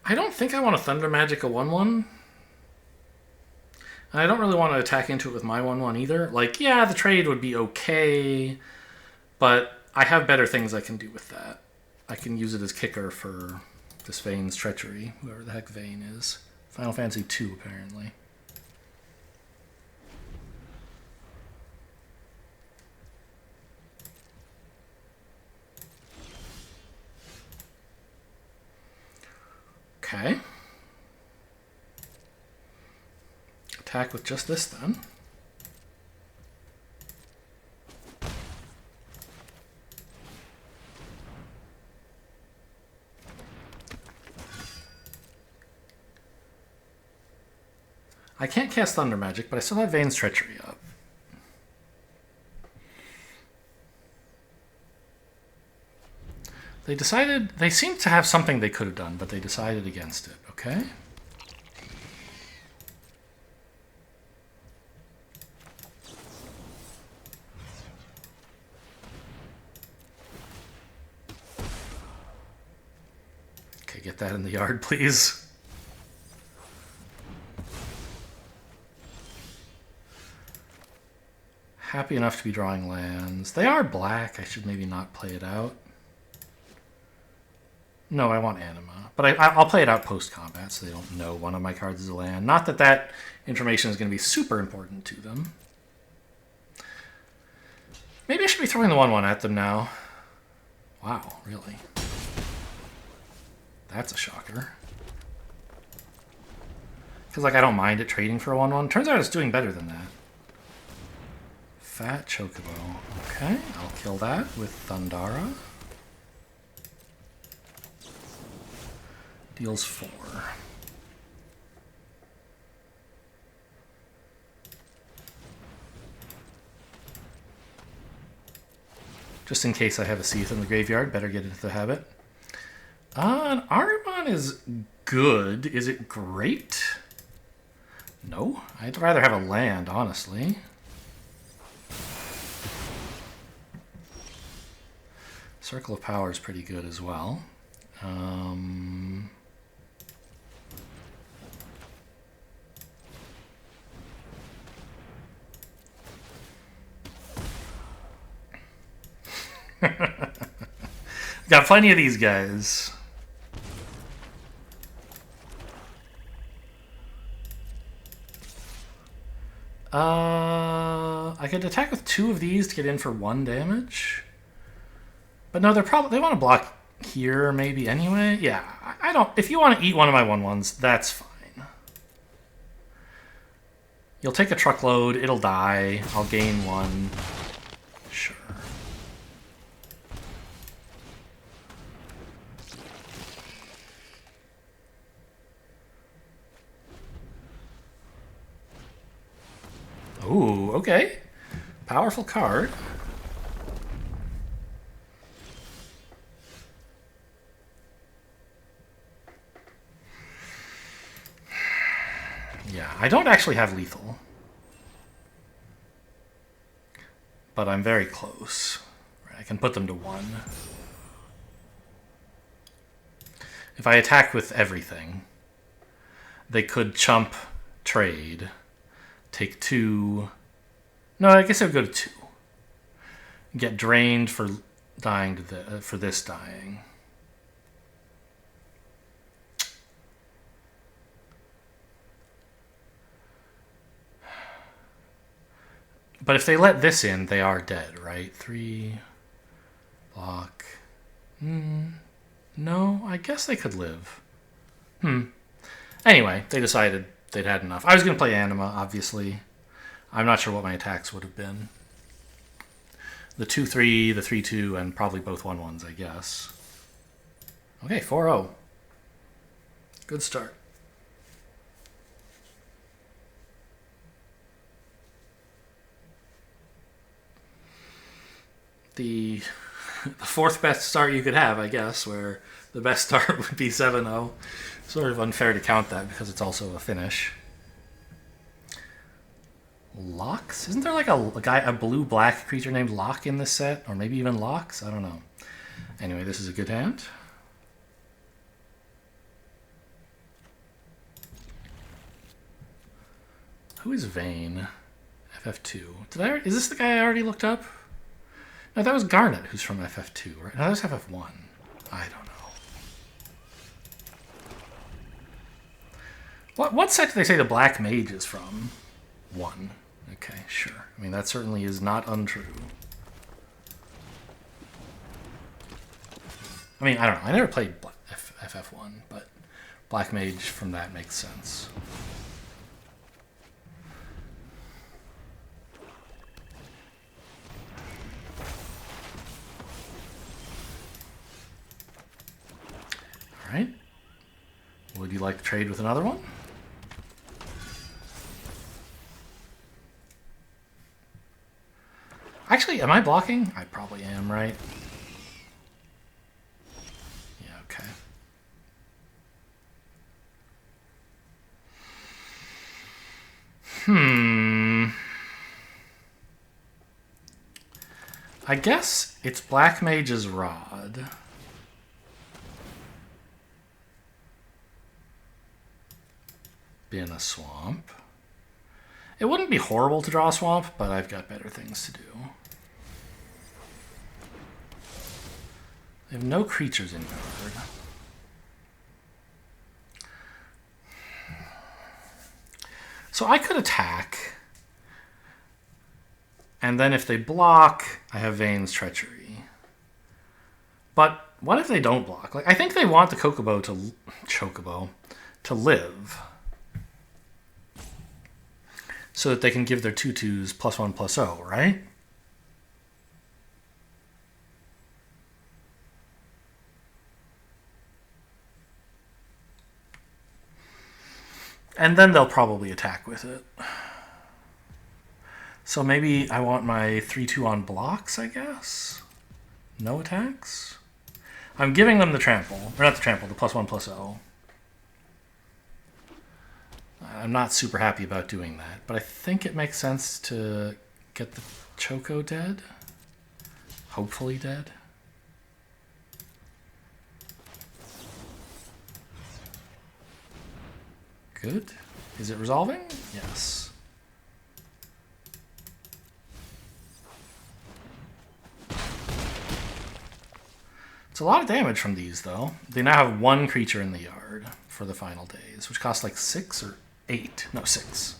I don't think I want to Thunder Magic a 1/1. And I don't really want to attack into it with my 1/1 either. Like, yeah, the trade would be okay, but I have better things I can do with that. I can use it as kicker for this Vane's Treachery, whoever the heck Vane is. Final Fantasy 2, apparently. Attack with just this then. I can't cast Thunder Magic, but I still have Vane's Treachery up. They decided... They seemed to have something they could have done, but they decided against it, okay? Okay, get that in the yard, please. Happy enough to be drawing lands. They are black. I should maybe not play it out. No, I want Anima. But I'll play it out post-combat so they don't know one of my cards is a land. Not that that information is going to be super important to them. Maybe I should be throwing the 1/1 at them now. Wow, really? That's a shocker. Because, like, I don't mind it trading for a 1/1. Turns out it's doing better than that. Fat Chocobo. Okay, I'll kill that with Thundara. Deals 4. Just in case I have a Seath in the graveyard, better get into the habit. An Armon is good. Is it great? No. I'd rather have a land, honestly. Circle of Power is pretty good as well. Got plenty of these guys. I could attack with 2 of these to get in for 1 damage. But no, they want to block here maybe anyway. Yeah, I don't... If you want to eat one of my 1/1s, that's fine. You'll take a truckload, it'll die, I'll gain 1. Sure. Ooh, okay. Powerful card. Yeah, I don't actually have lethal. But I'm very close. I can put them to 1. If I attack with everything, they could chump trade, take 2. No, I guess I would go to 2. Get drained for dying to for this dying. But if they let this in, they are dead, right? 3 block. No, I guess they could live. Anyway, they decided they'd had enough. I was going to play Anima, obviously. I'm not sure what my attacks would have been. The 2/3, the 3/2, and probably both 1/1s, I guess. Okay, 4-0. Good start. The 4th best start you could have, I guess, where the best start would be 7-0. Sort of unfair to count that because it's also a finish. Locks? Isn't there like a blue-black creature named Lock in this set? Or maybe even Locks? I don't know. Anyway, this is a good hand. Who is Vane? FF2. Is this the guy I already looked up? No, that was Garnet, who's from FF2, right? No, that was FF1. I don't know. What set do they say the Black Mage is from? 1. Okay, sure. I mean, that certainly is not untrue. I mean, I don't know. I never played FF1, but Black Mage from that makes sense. you like to trade with another one? Actually, am I blocking? I probably am, right? Yeah, okay. I guess it's Black Mage's Rod. Been a swamp. It wouldn't be horrible to draw a swamp, but I've got better things to do. They have no creatures in yard. So I could attack. And then if they block, I have Vane's Treachery. But what if they don't block? Like, I think they want the Chocobo to live. So that they can give their 2/2s +1/+0, right? And then they'll probably attack with it. So maybe I want my 3/2 on blocks, I guess? No attacks? I'm giving them the trample. Or not the trample, the +1/+0. I'm not super happy about doing that, but I think it makes sense to get the Choco dead. Hopefully dead. Good. Is it resolving? Yes. It's a lot of damage from these, though. They now have 1 creature in the yard for the final days, which costs like 6 or 8. No, 6.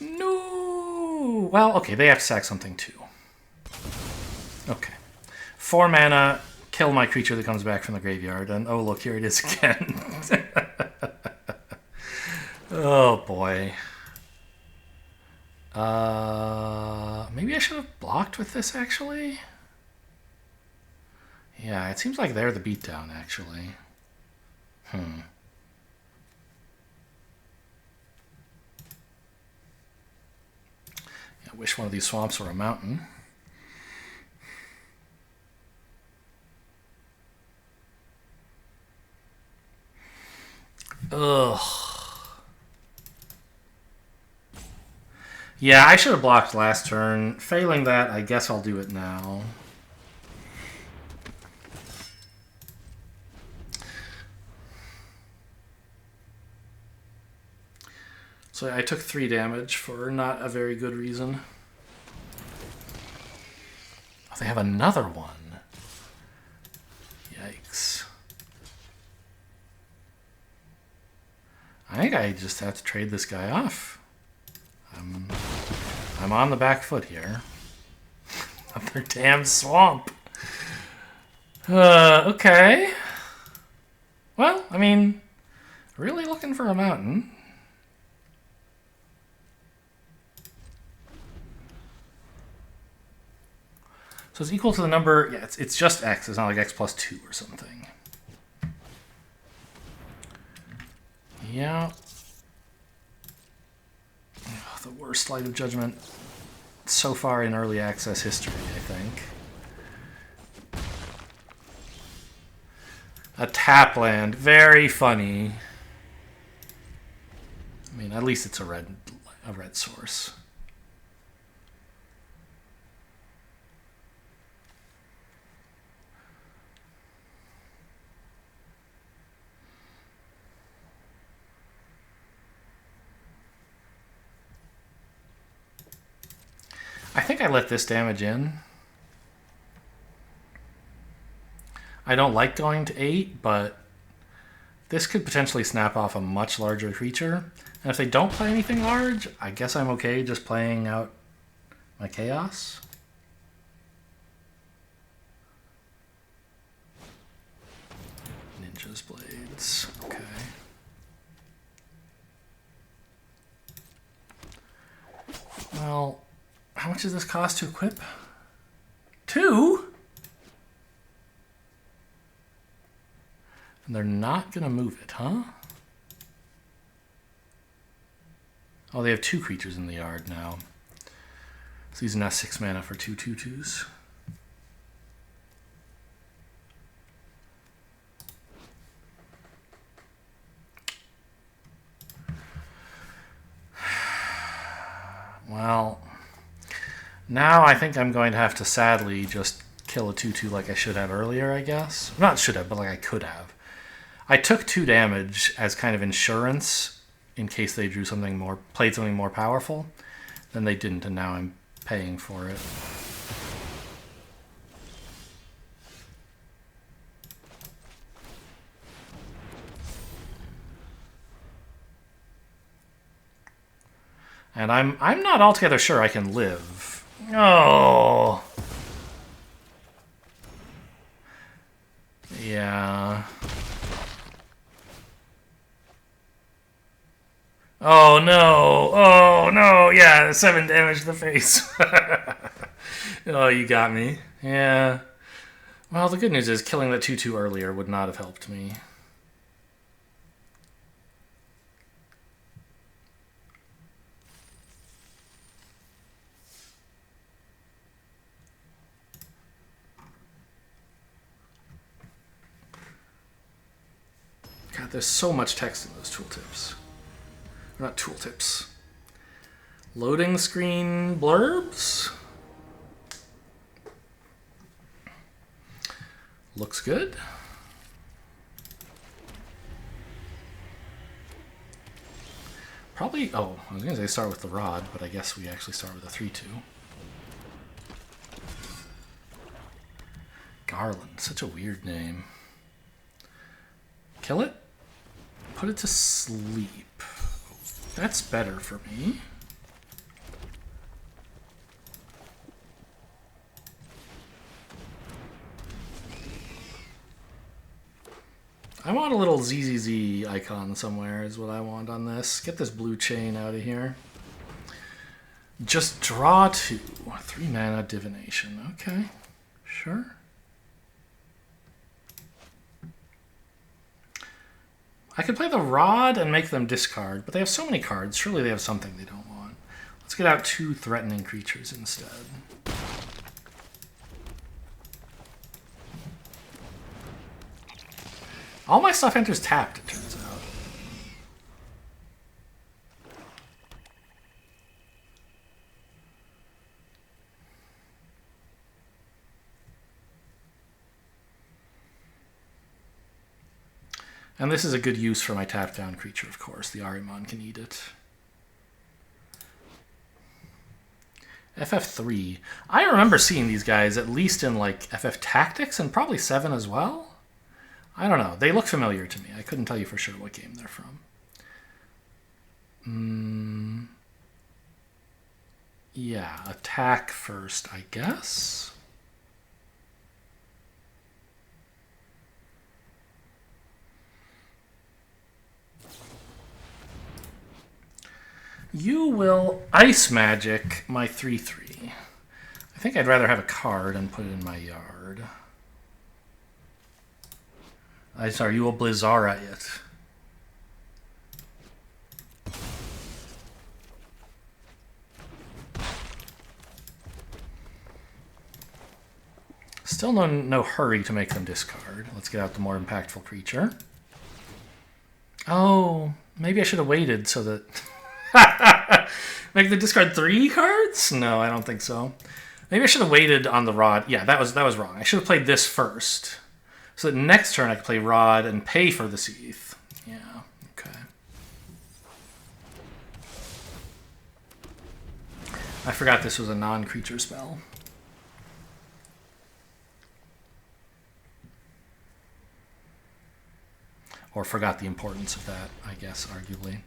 No! Well, okay, they have to sack something too. Okay. 4 mana, kill my creature that comes back from the graveyard, and oh look, here it is again. Oh boy. Maybe I should have blocked with this, actually? Yeah, it seems like they're the beatdown, actually. I wish one of these swamps were a mountain. Ugh. Yeah, I should have blocked last turn. Failing that, I guess I'll do it now. So I took 3 damage for not a very good reason. Oh, they have another one. Yikes. I think I just have to trade this guy off. I'm on the back foot here. Another damn swamp. Okay. Well, I mean, really looking for a mountain. So it's equal to the number, yeah, it's just x. It's not like x plus 2 or something. Yeah. Oh, the worst Light of Judgment so far in early access history, I think. A tap land, very funny. I mean, at least it's a red source. I think I let this damage in. I don't like going to 8, but this could potentially snap off a much larger creature. And if they don't play anything large, I guess I'm okay just playing out my chaos. Ninja's Blades, okay. Well, how much does this cost to equip? 2? And they're not going to move it, huh? Oh, they have 2 creatures in the yard now. So he's now 6 mana for 2 2/2s. Well, now I think I'm going to have to sadly just kill a 2/2 like I should have earlier, I guess. Not should have, but like I could have. I took 2 damage as kind of insurance in case they drew something more, played something more powerful. Then they didn't, and now I'm paying for it. And I'm not altogether sure I can live. Oh. Yeah. Oh no! Oh no! Yeah, 7 damage to the face. Oh, you got me. Yeah. Well, the good news is killing that 2/2 earlier would not have helped me. God, there's so much text in those tooltips. Not tooltips. Loading screen blurbs? Looks good. Probably, oh, I was going to say start with the rod, but I guess we actually start with a 3/2. Garland, such a weird name. Kill it? Put it to sleep. That's better for me. I want a little ZZZ icon somewhere is what I want on this. Get this blue chain out of here. Just draw 2. 3 mana divination. Okay. Sure. I could play the rod and make them discard, but they have so many cards. Surely they have something they don't want. Let's get out 2 threatening creatures instead. All my stuff enters tapped, it turns out. And this is a good use for my tap-down creature, of course. The Ahriman can eat it. FF3. I remember seeing these guys at least in like FF Tactics and probably 7 as well. I don't know. They look familiar to me. I couldn't tell you for sure what game they're from. Yeah, attack first, I guess. You will Ice Magic my 3/3. I think I'd rather have a card and put it in my yard. Sorry, you will Blizzara it. Still no hurry to make them discard. Let's get out the more impactful creature. Oh, maybe I should have waited so that... Make the discard 3 cards? No, I don't think so. Maybe I should have waited on the rod. Yeah, that was wrong. I should have played this first. So that next turn I could play rod and pay for the Seath. Yeah, okay. I forgot this was a non-creature spell. Or forgot the importance of that, I guess, arguably.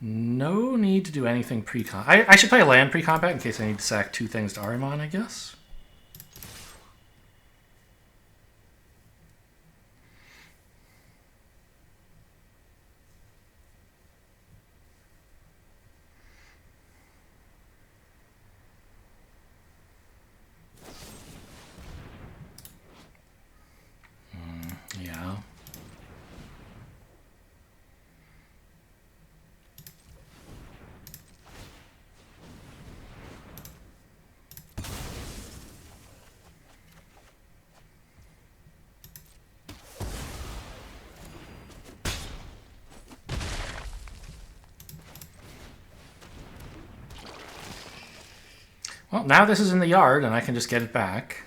No need to do anything pre-combat. I should play a land pre-combat in case I need to sack 2 things to Ahriman, I guess. Yeah, Yeah. Well, now this is in the yard, and I can just get it back.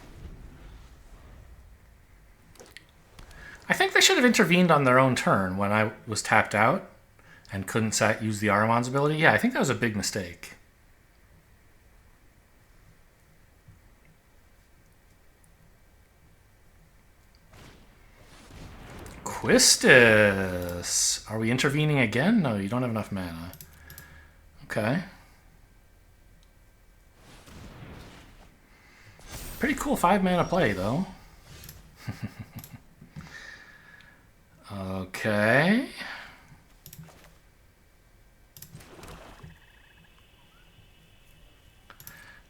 I think they should have intervened on their own turn when I was tapped out and couldn't use the Ahriman's ability. Yeah, I think that was a big mistake. Quistis! Are we intervening again? No, you don't have enough mana. Okay. Pretty cool 5 mana play, though. Okay.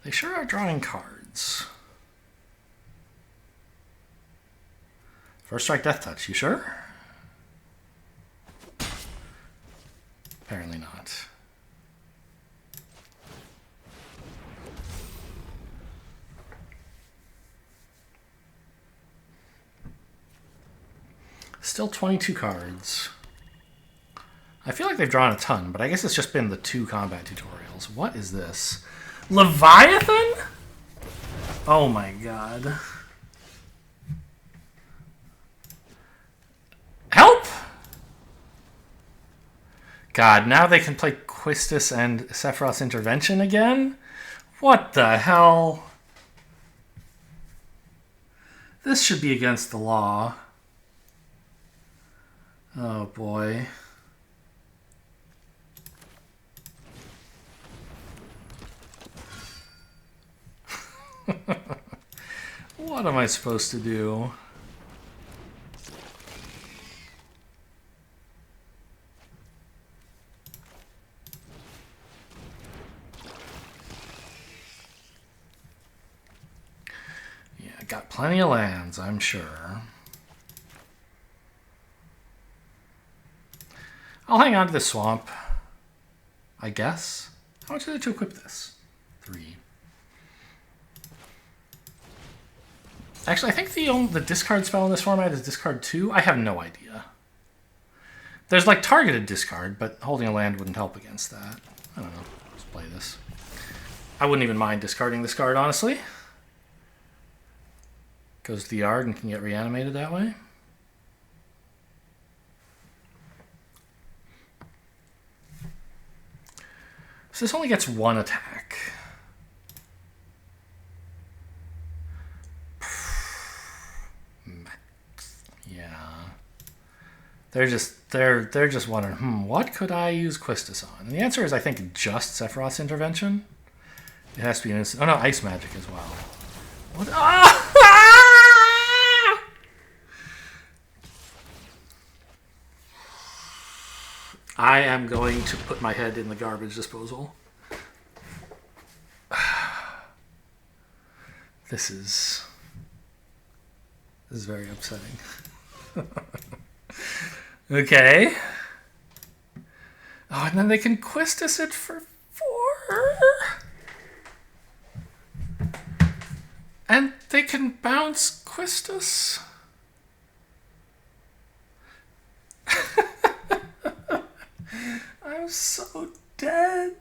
They sure are drawing cards. First strike, death touch. You sure? Apparently not. Still 22 cards. I feel like they've drawn a ton, but I guess it's just been the 2 combat tutorials. What is this? Leviathan? Oh my god. Help! God, now they can play Quistis and Sephiroth's Intervention again? What the hell? This should be against the law. Oh boy. What am I supposed to do? Yeah, got plenty of lands, I'm sure. I'll hang on to this swamp, I guess. How much is it to equip this? 3. Actually, I think the discard spell in this format is discard 2. I have no idea. There's like targeted discard, but holding a land wouldn't help against that. I don't know. Let's play this. I wouldn't even mind discarding this card, honestly. Goes to the yard and can get reanimated that way. So this only gets 1 attack. Yeah. They're just wondering, what could I use Quistis on? And the answer is, I think, just Sephiroth's Intervention. It has to be an instant. Oh no, Ice Magic as well. What? Ah! I am going to put my head in the garbage disposal. This is very upsetting. Okay. Oh, and then they can Quistis it for 4. And they can bounce Quistis. I'm so dead.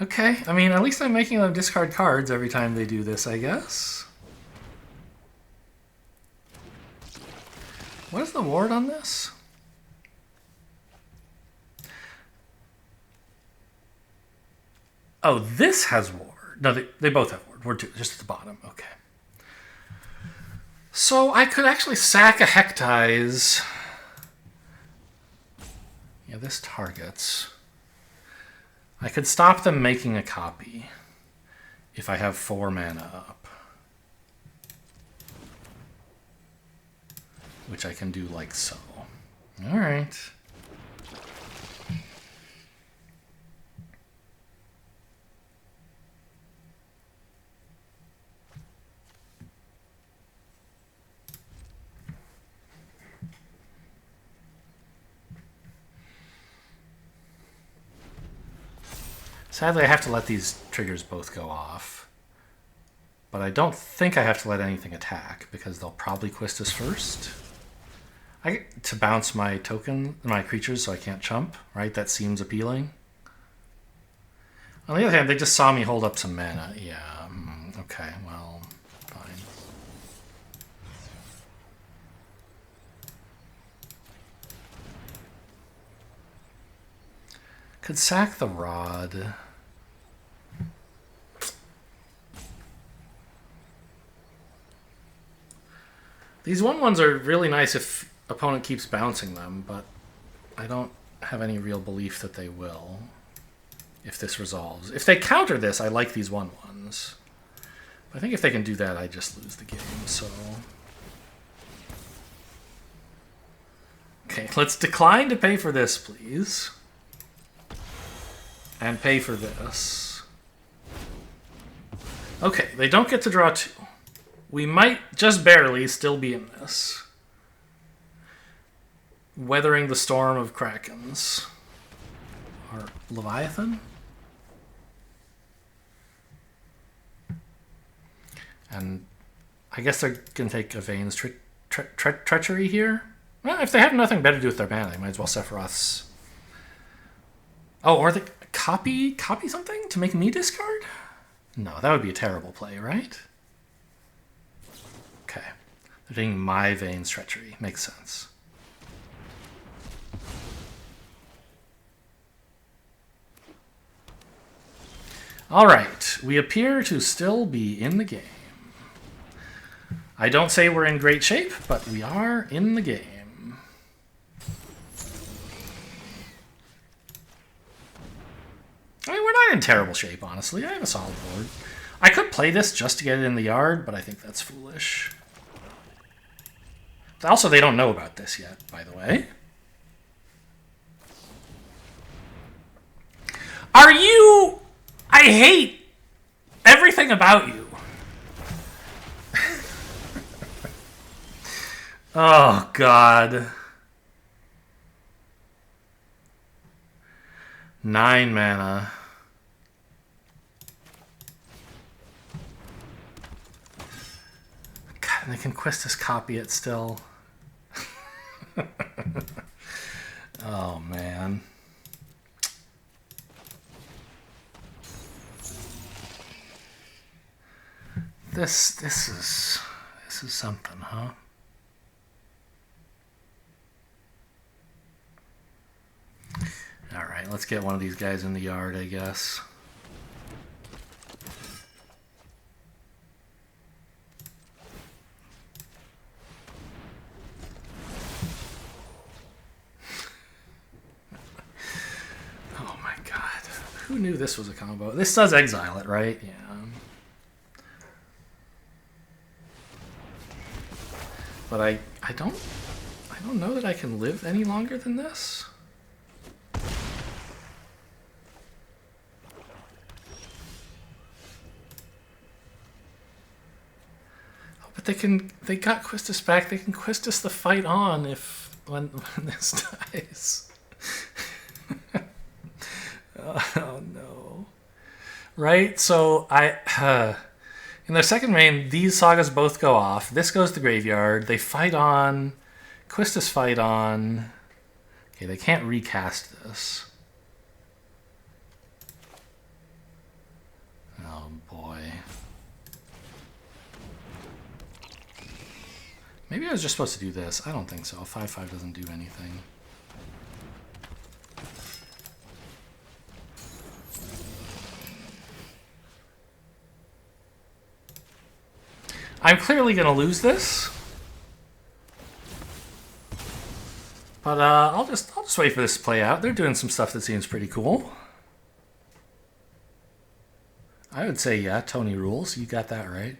Okay, I mean, at least I'm making them discard cards every time they do this, I guess. What is the ward on this? Oh, this has ward. No, they both have ward. Ward 2, just at the bottom. Okay. So I could actually sack a Hectize. Yeah, this targets. I could stop them making a copy if I have 4 mana up. Which I can do like so. Alright. Sadly, I have to let these triggers both go off. But I don't think I have to let anything attack, because they'll probably Quistis first. I get to bounce my token, my creatures, so I can't chump, right? That seems appealing. On the other hand, they just saw me hold up some mana. Yeah, okay, well, fine. Could sack the rod. These 1/1s are really nice if opponent keeps bouncing them, but I don't have any real belief that they will if this resolves. If they counter this, I like these 1/1s. But I think if they can do that, I just lose the game, so... Okay, let's decline to pay for this, please. And pay for this. Okay, they don't get to draw 2. We might, just barely, still be in this. Weathering the storm of Krakens. Or Leviathan? And I guess they're going to take Yvain's treachery here. Well, if they have nothing better to do with their mana, they might as well Sephiroth's... Oh, or they copy something to make me discard? No, that would be a terrible play, right? Okay. They're taking my Yvain's treachery. Makes sense. Alright, we appear to still be in the game. I don't say we're in great shape, but we are in the game. I mean, we're not in terrible shape, honestly. I have a solid board. I could play this just to get it in the yard, but I think that's foolish. Also, they don't know about this yet, by the way. Are you... I hate everything about you. Oh, God. 9 mana. God, and they can Quistis copy it still. Oh, man. This is something, huh? All right, let's get one of these guys in the yard, I guess. Oh my God. Who knew this was a combo? This does exile it, right? Yeah. But I don't know that I can live any longer than this. Oh, but they got Quistis back. They can Quistis the fight on when this dies. Oh no. Right? So in their second main, these sagas both go off. This goes to the graveyard. They fight on. Quistis fight on. Okay, they can't recast this. Oh, boy. Maybe I was just supposed to do this. I don't think so. 5/5 doesn't do anything. I'm clearly going to lose this. But I'll just wait for this to play out. They're doing some stuff that seems pretty cool. I would say, yeah, Tony rules. You got that right.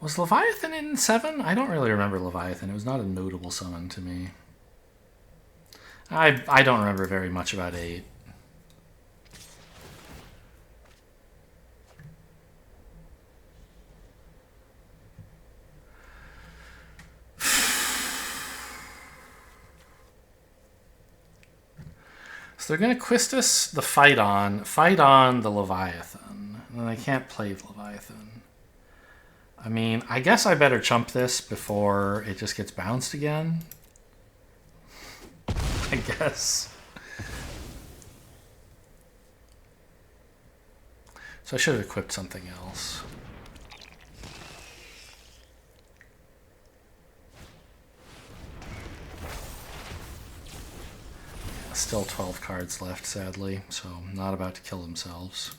Was Leviathan in 7? I don't really remember Leviathan. It was not a notable summon to me. I don't remember very much about 8. So they're going to Quistis the fight on the Leviathan. And I can't play the Leviathan. I mean, I guess I better chump this before it just gets bounced again. I guess. So I should have equipped something else. Still 12 cards left, sadly, so not about to kill themselves.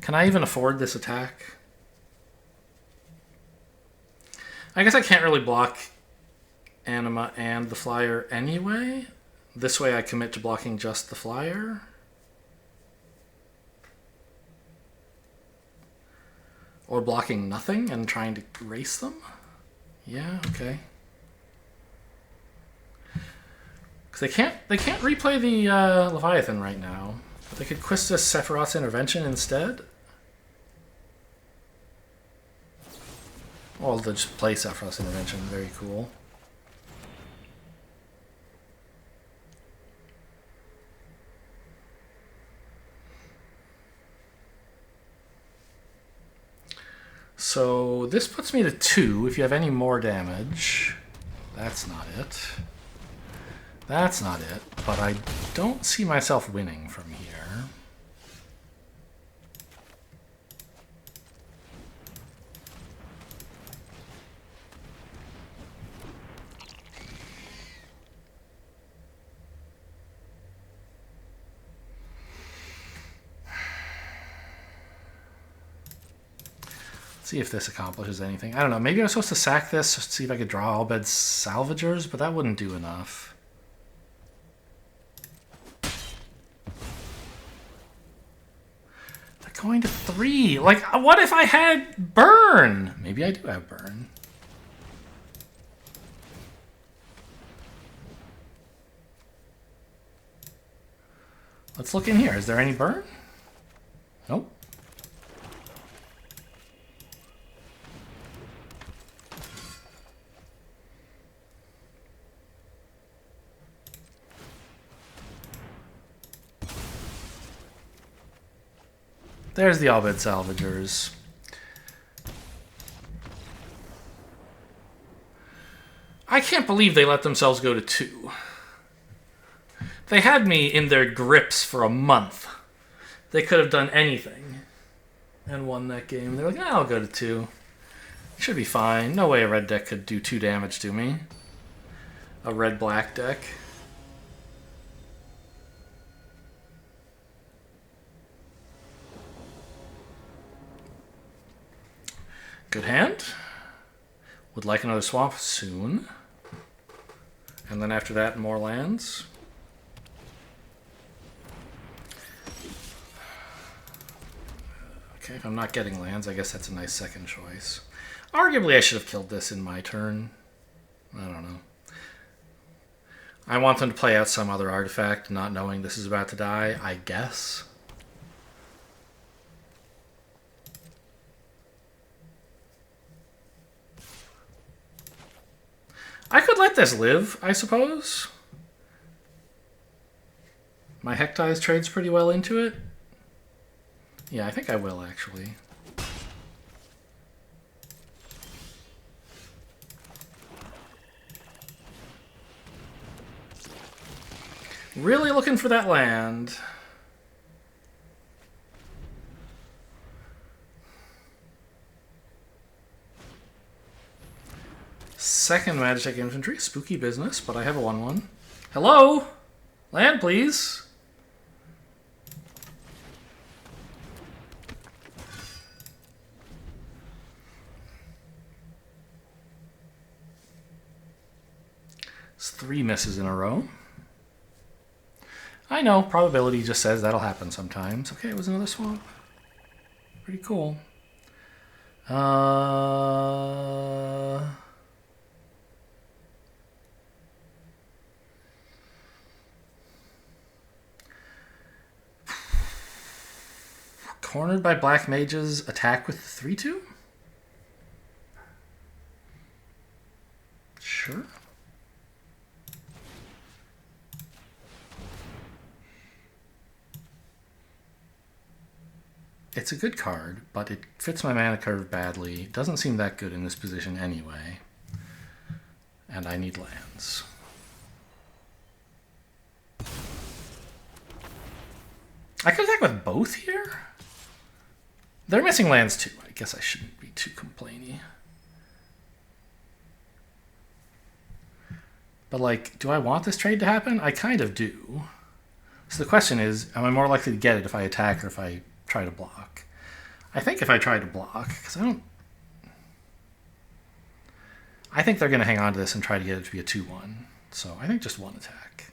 Can I even afford this attack? I guess I can't really block Anima and the Flyer anyway. This way I commit to blocking just the Flyer. Or blocking nothing and trying to race them. Yeah, okay. Because they can't replay the Leviathan right now. But they could Quistis Sephiroth's Intervention instead. Well, they'll just play Sephiroth's Intervention. Very cool. So this puts me to 2 if you have any more damage. That's not it. That's not it. But I don't see myself winning from here. See if this accomplishes anything. I don't know. Maybe I was supposed to sack this, just see if I could draw Albed's Salvagers, but that wouldn't do enough. They're going to 3. Like, what if I had Burn? Maybe I do have Burn. Let's look in here. Is there any Burn? Nope. There's the Albed Salvagers. I can't believe they let themselves go to 2. They had me in their grips for a month. They could have done anything and won that game. They're like, oh, I'll go to 2. Should be fine. No way a red deck could do 2 damage to me. A red-black deck. Good hand. Would like another swamp soon. And then after that, more lands. Okay, if I'm not getting lands, I guess that's a nice second choice. Arguably, I should have killed this in my turn. I don't know. I want them to play out some other artifact, not knowing this is about to die, I guess. I could let this live, I suppose. My Hectize trades pretty well into it. Yeah, I think I will, actually. Really looking for that land. Second Magitek Infantry, spooky business, but I have a 1/1. Hello? Land, please. It's 3 misses in a row. I know, probability just says that'll happen sometimes. Okay, it was another swamp. Pretty cool. Cornered by black mages, attack with 3/2? Sure. It's a good card, but it fits my mana curve badly. It doesn't seem that good in this position anyway. And I need lands. I could attack with both here? They're missing lands too. I guess I shouldn't be too complainy. But like, do I want this trade to happen? I kind of do. So the question is, am I more likely to get it if I attack or if I try to block? I think if I try to block, because I think they're going to hang on to this and try to get it to be a 2/1. So I think just one attack.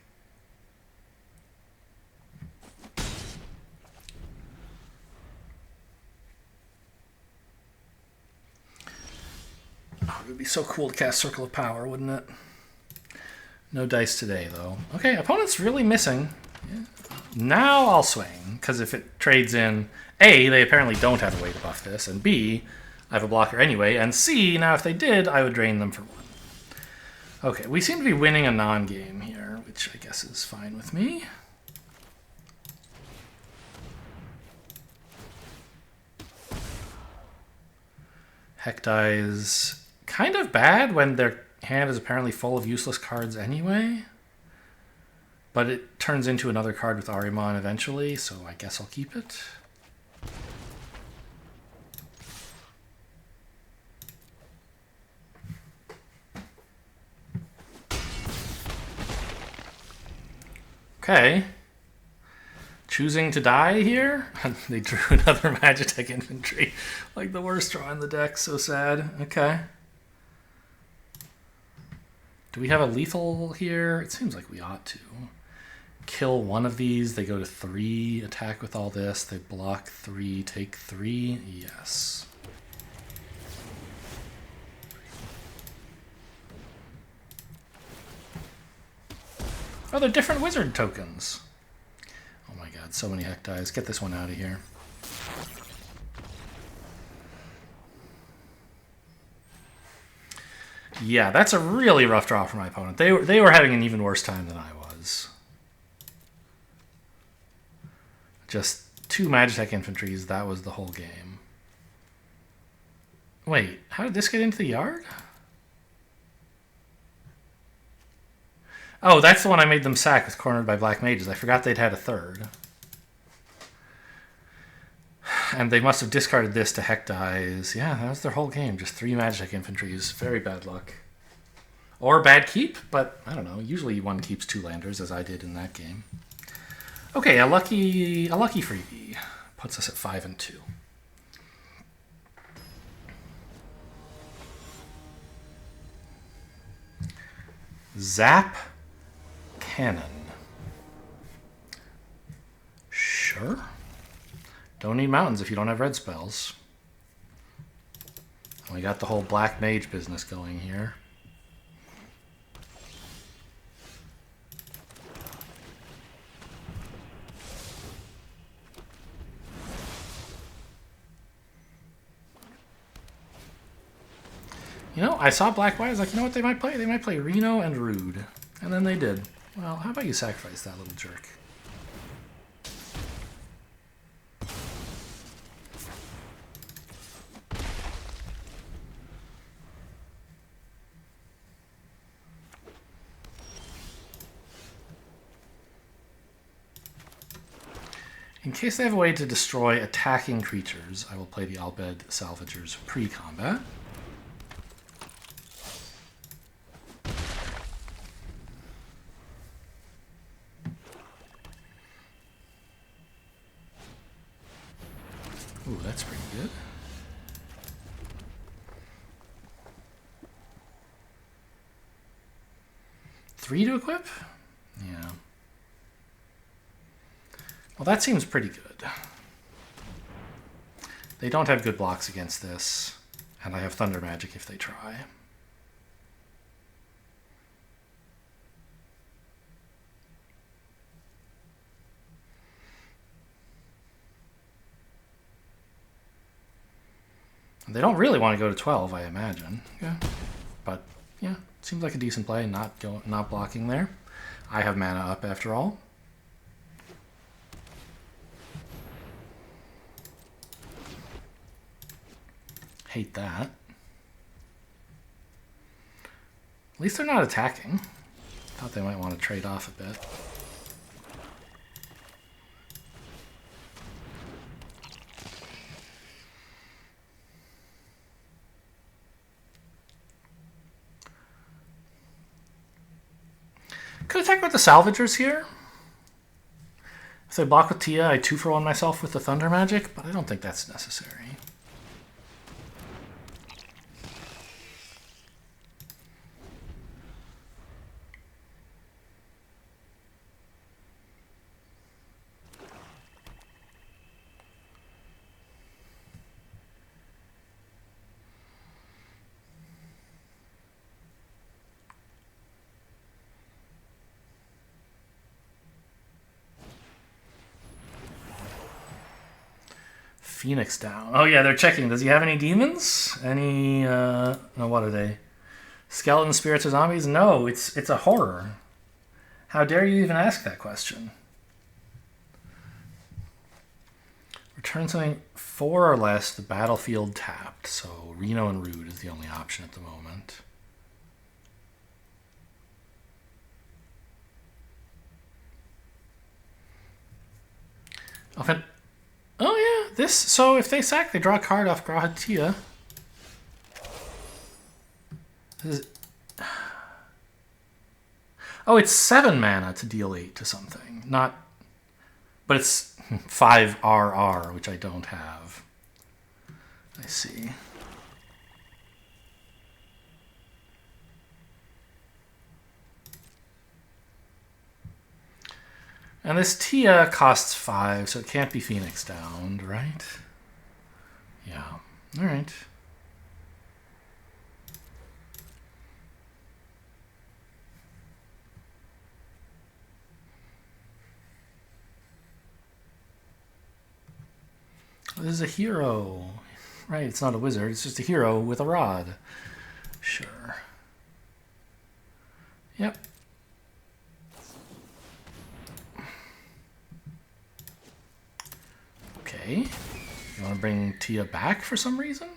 Oh, it would be so cool to cast Circle of Power, wouldn't it? No dice today, though. Okay, opponent's really missing. Yeah. Now I'll swing, because if it trades in, A, they apparently don't have a way to buff this, and B, I have a blocker anyway, and C, now if they did, I would drain them for 1. Okay, we seem to be winning a non-game here, which I guess is fine with me. Hektai is kind of bad when their hand is apparently full of useless cards anyway. But it turns into another card with Ahriman eventually, so I guess I'll keep it. Okay. Choosing to die here? They drew another Magitech Infantry. Like the worst draw in the deck, so sad. Okay. Do we have a lethal here? It seems like we ought to. Kill one of these, they go to 3, attack with all this, they block 3, take 3, yes. Oh, they're different wizard tokens. Oh my god, so many Hektais. Get this one out of here. Yeah, that's a really rough draw for my opponent. They were having an even worse time than I was. Just 2 Magitech Infantries, that was the whole game. Wait, how did this get into the yard? Oh, that's the one I made them sack with Cornered by Black Mages. I forgot they'd had a third. And they must have discarded this to Hektais. Yeah, that was their whole game. Just 3 Magitech Infantries. Very bad luck. Or bad keep, but I don't know. Usually one keeps 2 landers, as I did in that game. Okay, a lucky freebie. Puts us at 5 and 2. Zap Cannon. Sure. Don't need mountains if you don't have red spells. We got the whole black mage business going here. You know, I saw black-white, I was like, you know what they might play? They might play Reno and Rude. And then they did. Well, how about you sacrifice that little jerk? In case they have a way to destroy attacking creatures, I will play the Albed Salvagers pre-combat. Ooh, that's pretty good. Three to equip? Yeah. Well, that seems pretty good. They don't have good blocks against this, and I have Thunder Magic if they try. They don't really want to go to 12, I imagine. Yeah, but yeah, seems like a decent play. Not blocking there. I have mana up after all. Hate that. At least they're not attacking. Thought they might want to trade off a bit. Could attack with the Salvagers here. If they block with Tia, I 2-for-1 myself with the Thunder Magic, but I don't think that's necessary. Phoenix down. Oh yeah, they're checking. Does he have any demons? Any, no, what are they? Skeleton, spirits, or zombies? No, it's a horror. How dare you even ask that question? Return something 4 or less to the battlefield tapped. So Reno and Rude is the only option at the moment. Oh yeah, this. So if they sack, they draw a card off Grahatia. Oh, it's 7 mana to deal 8 to something. Not, but it's 5 RR, which I don't have. I see. And this Tia costs 5, so it can't be Phoenix downed, right? Yeah. All right. This is a hero. Right, it's not a wizard. It's just a hero with a rod. Sure. Yep. Okay. You want to bring Tia back for some reason?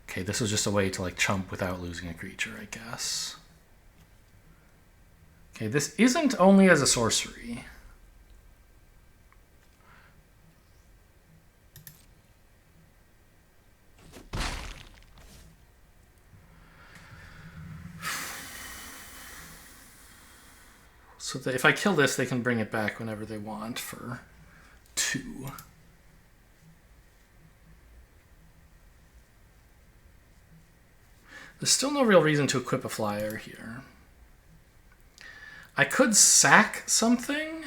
Okay, this was just a way to like chump without losing a creature, I guess. Okay, this isn't only as a sorcery. So that if I kill this, they can bring it back whenever they want for 2. There's still no real reason to equip a flyer here. I could sack something,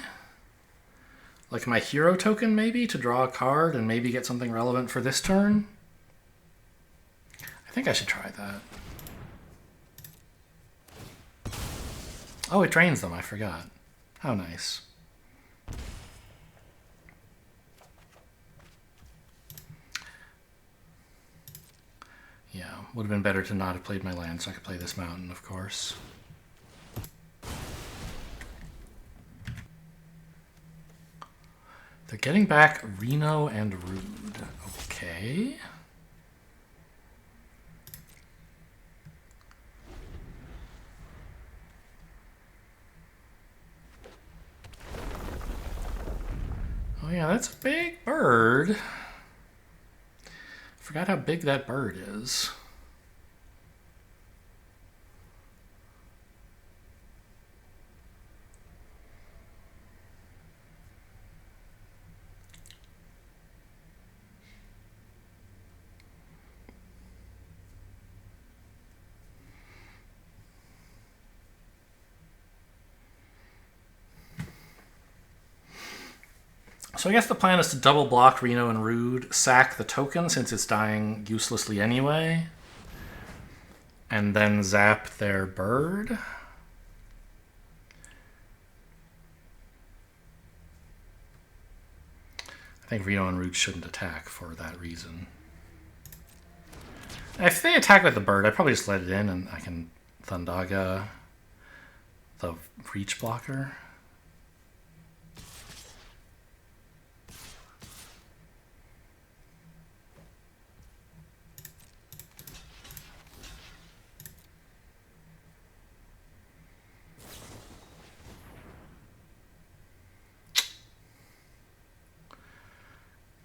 like my hero token maybe, to draw a card and maybe get something relevant for this turn. I think I should try that. Oh, it drains them, I forgot. How nice. Yeah, would have been better to not have played my land so I could play this mountain, of course. They're getting back Reno and Rude. Okay. Oh yeah, that's a big bird. Forgot how big that bird is. So I guess the plan is to double block Reno and Rude, sack the token since it's dying uselessly anyway, and then zap their bird. I think Reno and Root shouldn't attack for that reason. If they attack with the bird, I probably just let it in and I can Thundaga the reach blocker.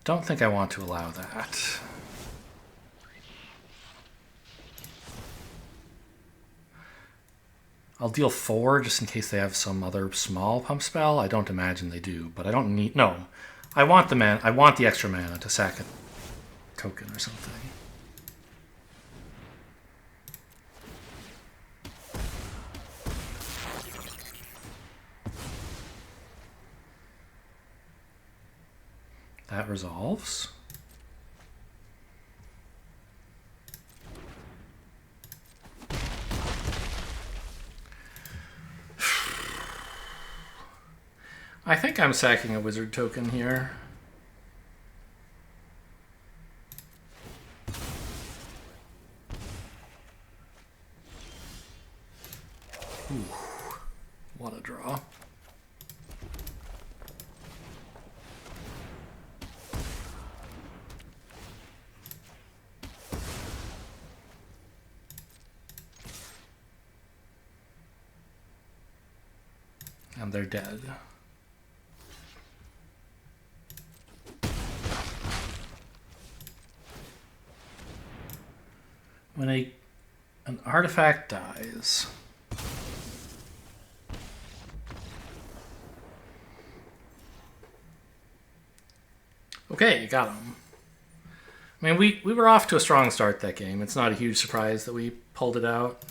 Don't think I want to allow that. I'll deal 4 just in case they have some other small pump spell. I don't imagine they do, but I don't need... No. I want the mana. I want the extra mana to sack a token or something. That resolves. I think I'm sacking a wizard token here. Ooh, what a draw. And they're dead. When an artifact dies, okay, got him. I mean, we were off to a strong start that game. It's not a huge surprise that we pulled it out.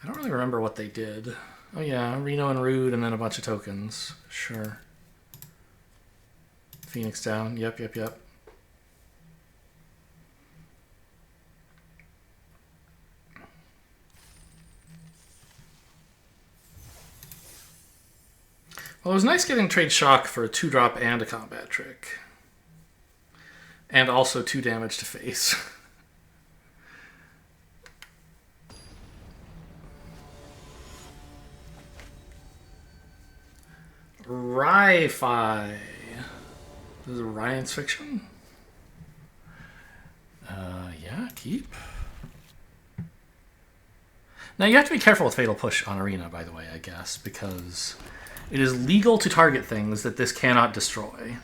I don't really remember what they did. Oh yeah, Reno and Rude and then a bunch of tokens. Sure. Phoenix down. Yep. Well, it was nice getting Trade Shock for a 2-drop and a combat trick. And also 2 damage to face. Ri-Fi. This is a Ryan's Fiction? Yeah, keep. Now you have to be careful with Fatal Push on Arena, by the way, I guess, because it is legal to target things that this cannot destroy.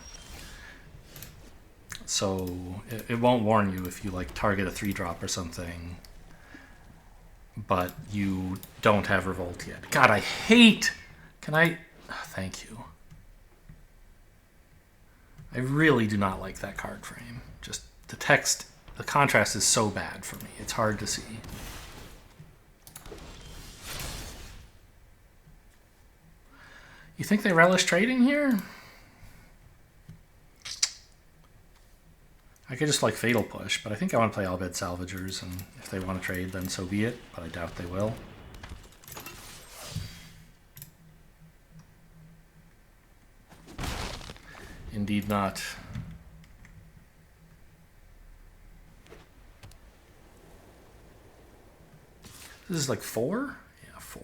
So it won't warn you if you like target a 3-drop or something, but you don't have Revolt yet. God, I hate... Can I... Oh, thank you. I really do not like that card frame. Just the text, the contrast is so bad for me. It's hard to see. You think they relish trading here? I could just like Fatal Push, but I think I want to play Albed Salvagers, and if they want to trade, then so be it, but I doubt they will. Indeed not. This is like 4? Yeah, 4.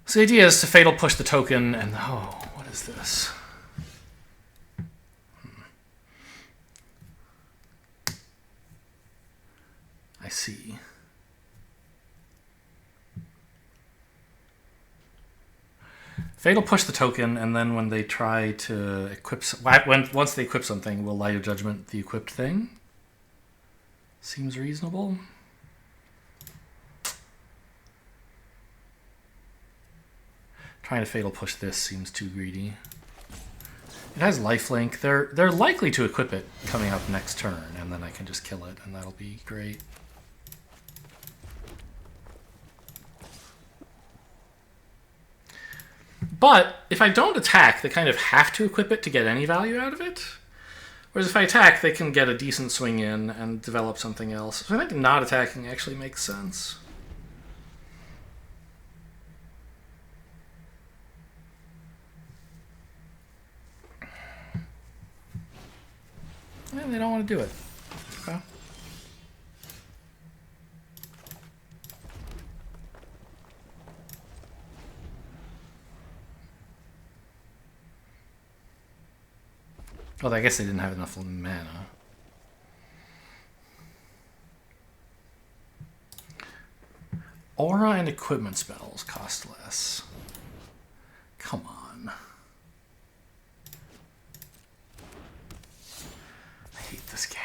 So the idea is to Fatal Push the token, and oh, what is this? I see. Fatal Push the token, and then when they try to equip... Once they equip something, will Light of Judgment the equipped thing? Seems reasonable. Trying to Fatal Push this seems too greedy. It has lifelink. They're likely to equip it coming up next turn, and then I can just kill it, and that'll be great. But if I don't attack, they kind of have to equip it to get any value out of it. Whereas if I attack, they can get a decent swing in and develop something else. So I think not attacking actually makes sense. And they don't want to do it. Okay. Well, I guess they didn't have enough mana. Aura and equipment spells cost less. Come on. I hate this game.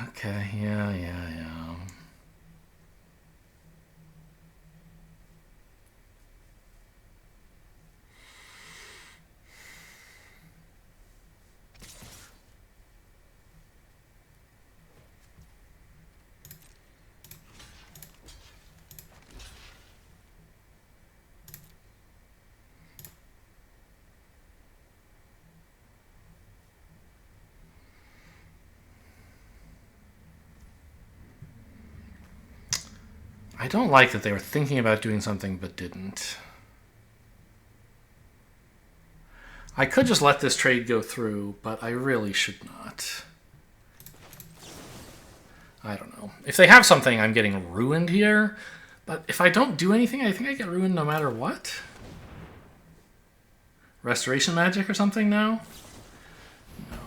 Okay, yeah. I don't like that they were thinking about doing something but didn't. I could just let this trade go through, but I really should not. I don't know. If they have something, I'm getting ruined here. But if I don't do anything, I think I get ruined no matter what. Restoration magic or something now? No.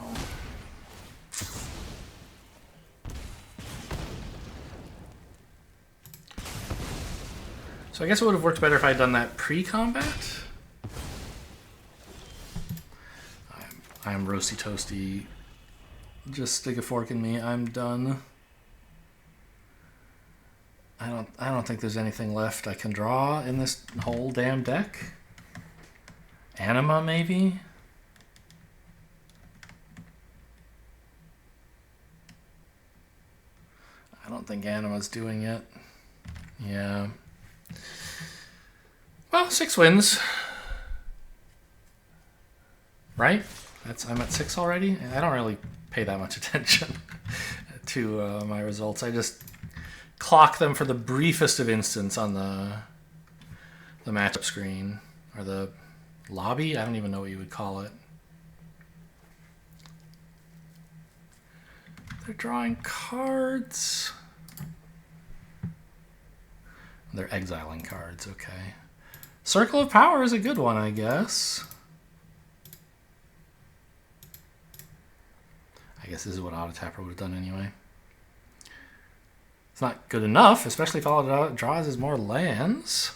So I guess it would have worked better if I had done that pre-combat. I'm roasty toasty. Just stick a fork in me. I'm done. I don't think there's anything left I can draw in this whole damn deck. Anima, maybe? I don't think Anima's doing it. Yeah. Well, 6 wins. Right? I'm at 6 already? I don't really pay that much attention to my results. I just clock them for the briefest of instants on the matchup screen. Or the lobby? I don't even know what you would call it. They're drawing cards. They're exiling cards, okay. Circle of Power is a good one, I guess. I guess this is what Auto Tapper would have done anyway. It's not good enough, especially if all it draws is more lands.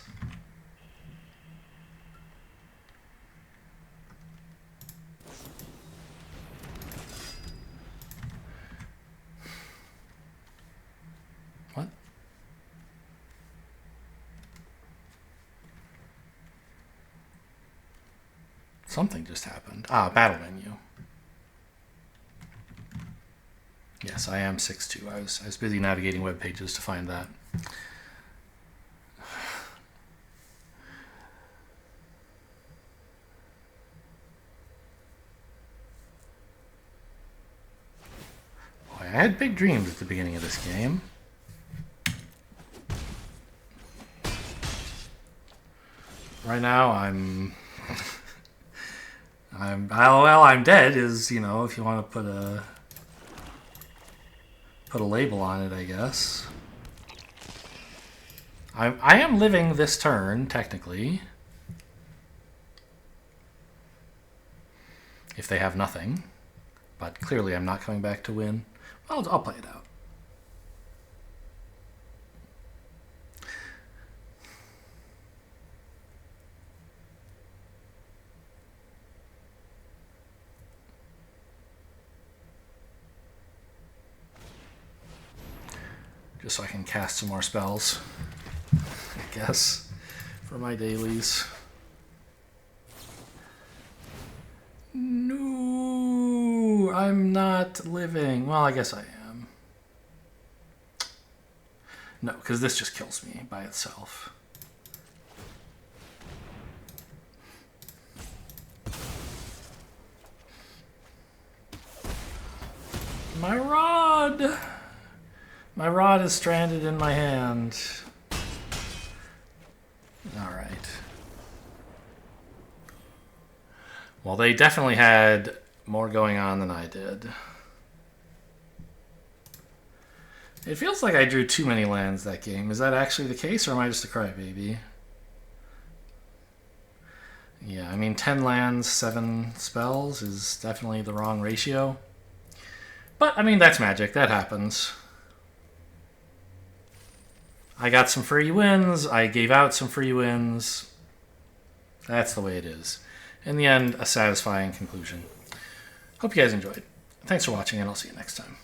What? Something just happened. Ah, battle menu. Yes, I am 6'2". I was busy navigating web pages to find that. Boy, I had big dreams at the beginning of this game. Right now, I'm dead is, you know, if you want to put a label on it, I guess. I am living this turn, technically. If they have nothing. But clearly I'm not coming back to win. Well, I'll play it out. Just so I can cast some more spells, I guess, for my dailies. No, I'm not living. Well, I guess I am. No, because this just kills me by itself. My rod! My rod is stranded in my hand. All right. Well, they definitely had more going on than I did. It feels like I drew too many lands that game. Is that actually the case, or am I just a crybaby? Yeah, I mean, 10 lands, 7 spells is definitely the wrong ratio. But, I mean, that's Magic. That happens. I got some free wins. I gave out some free wins. That's the way it is. In the end, a satisfying conclusion. Hope you guys enjoyed. Thanks for watching, and I'll see you next time.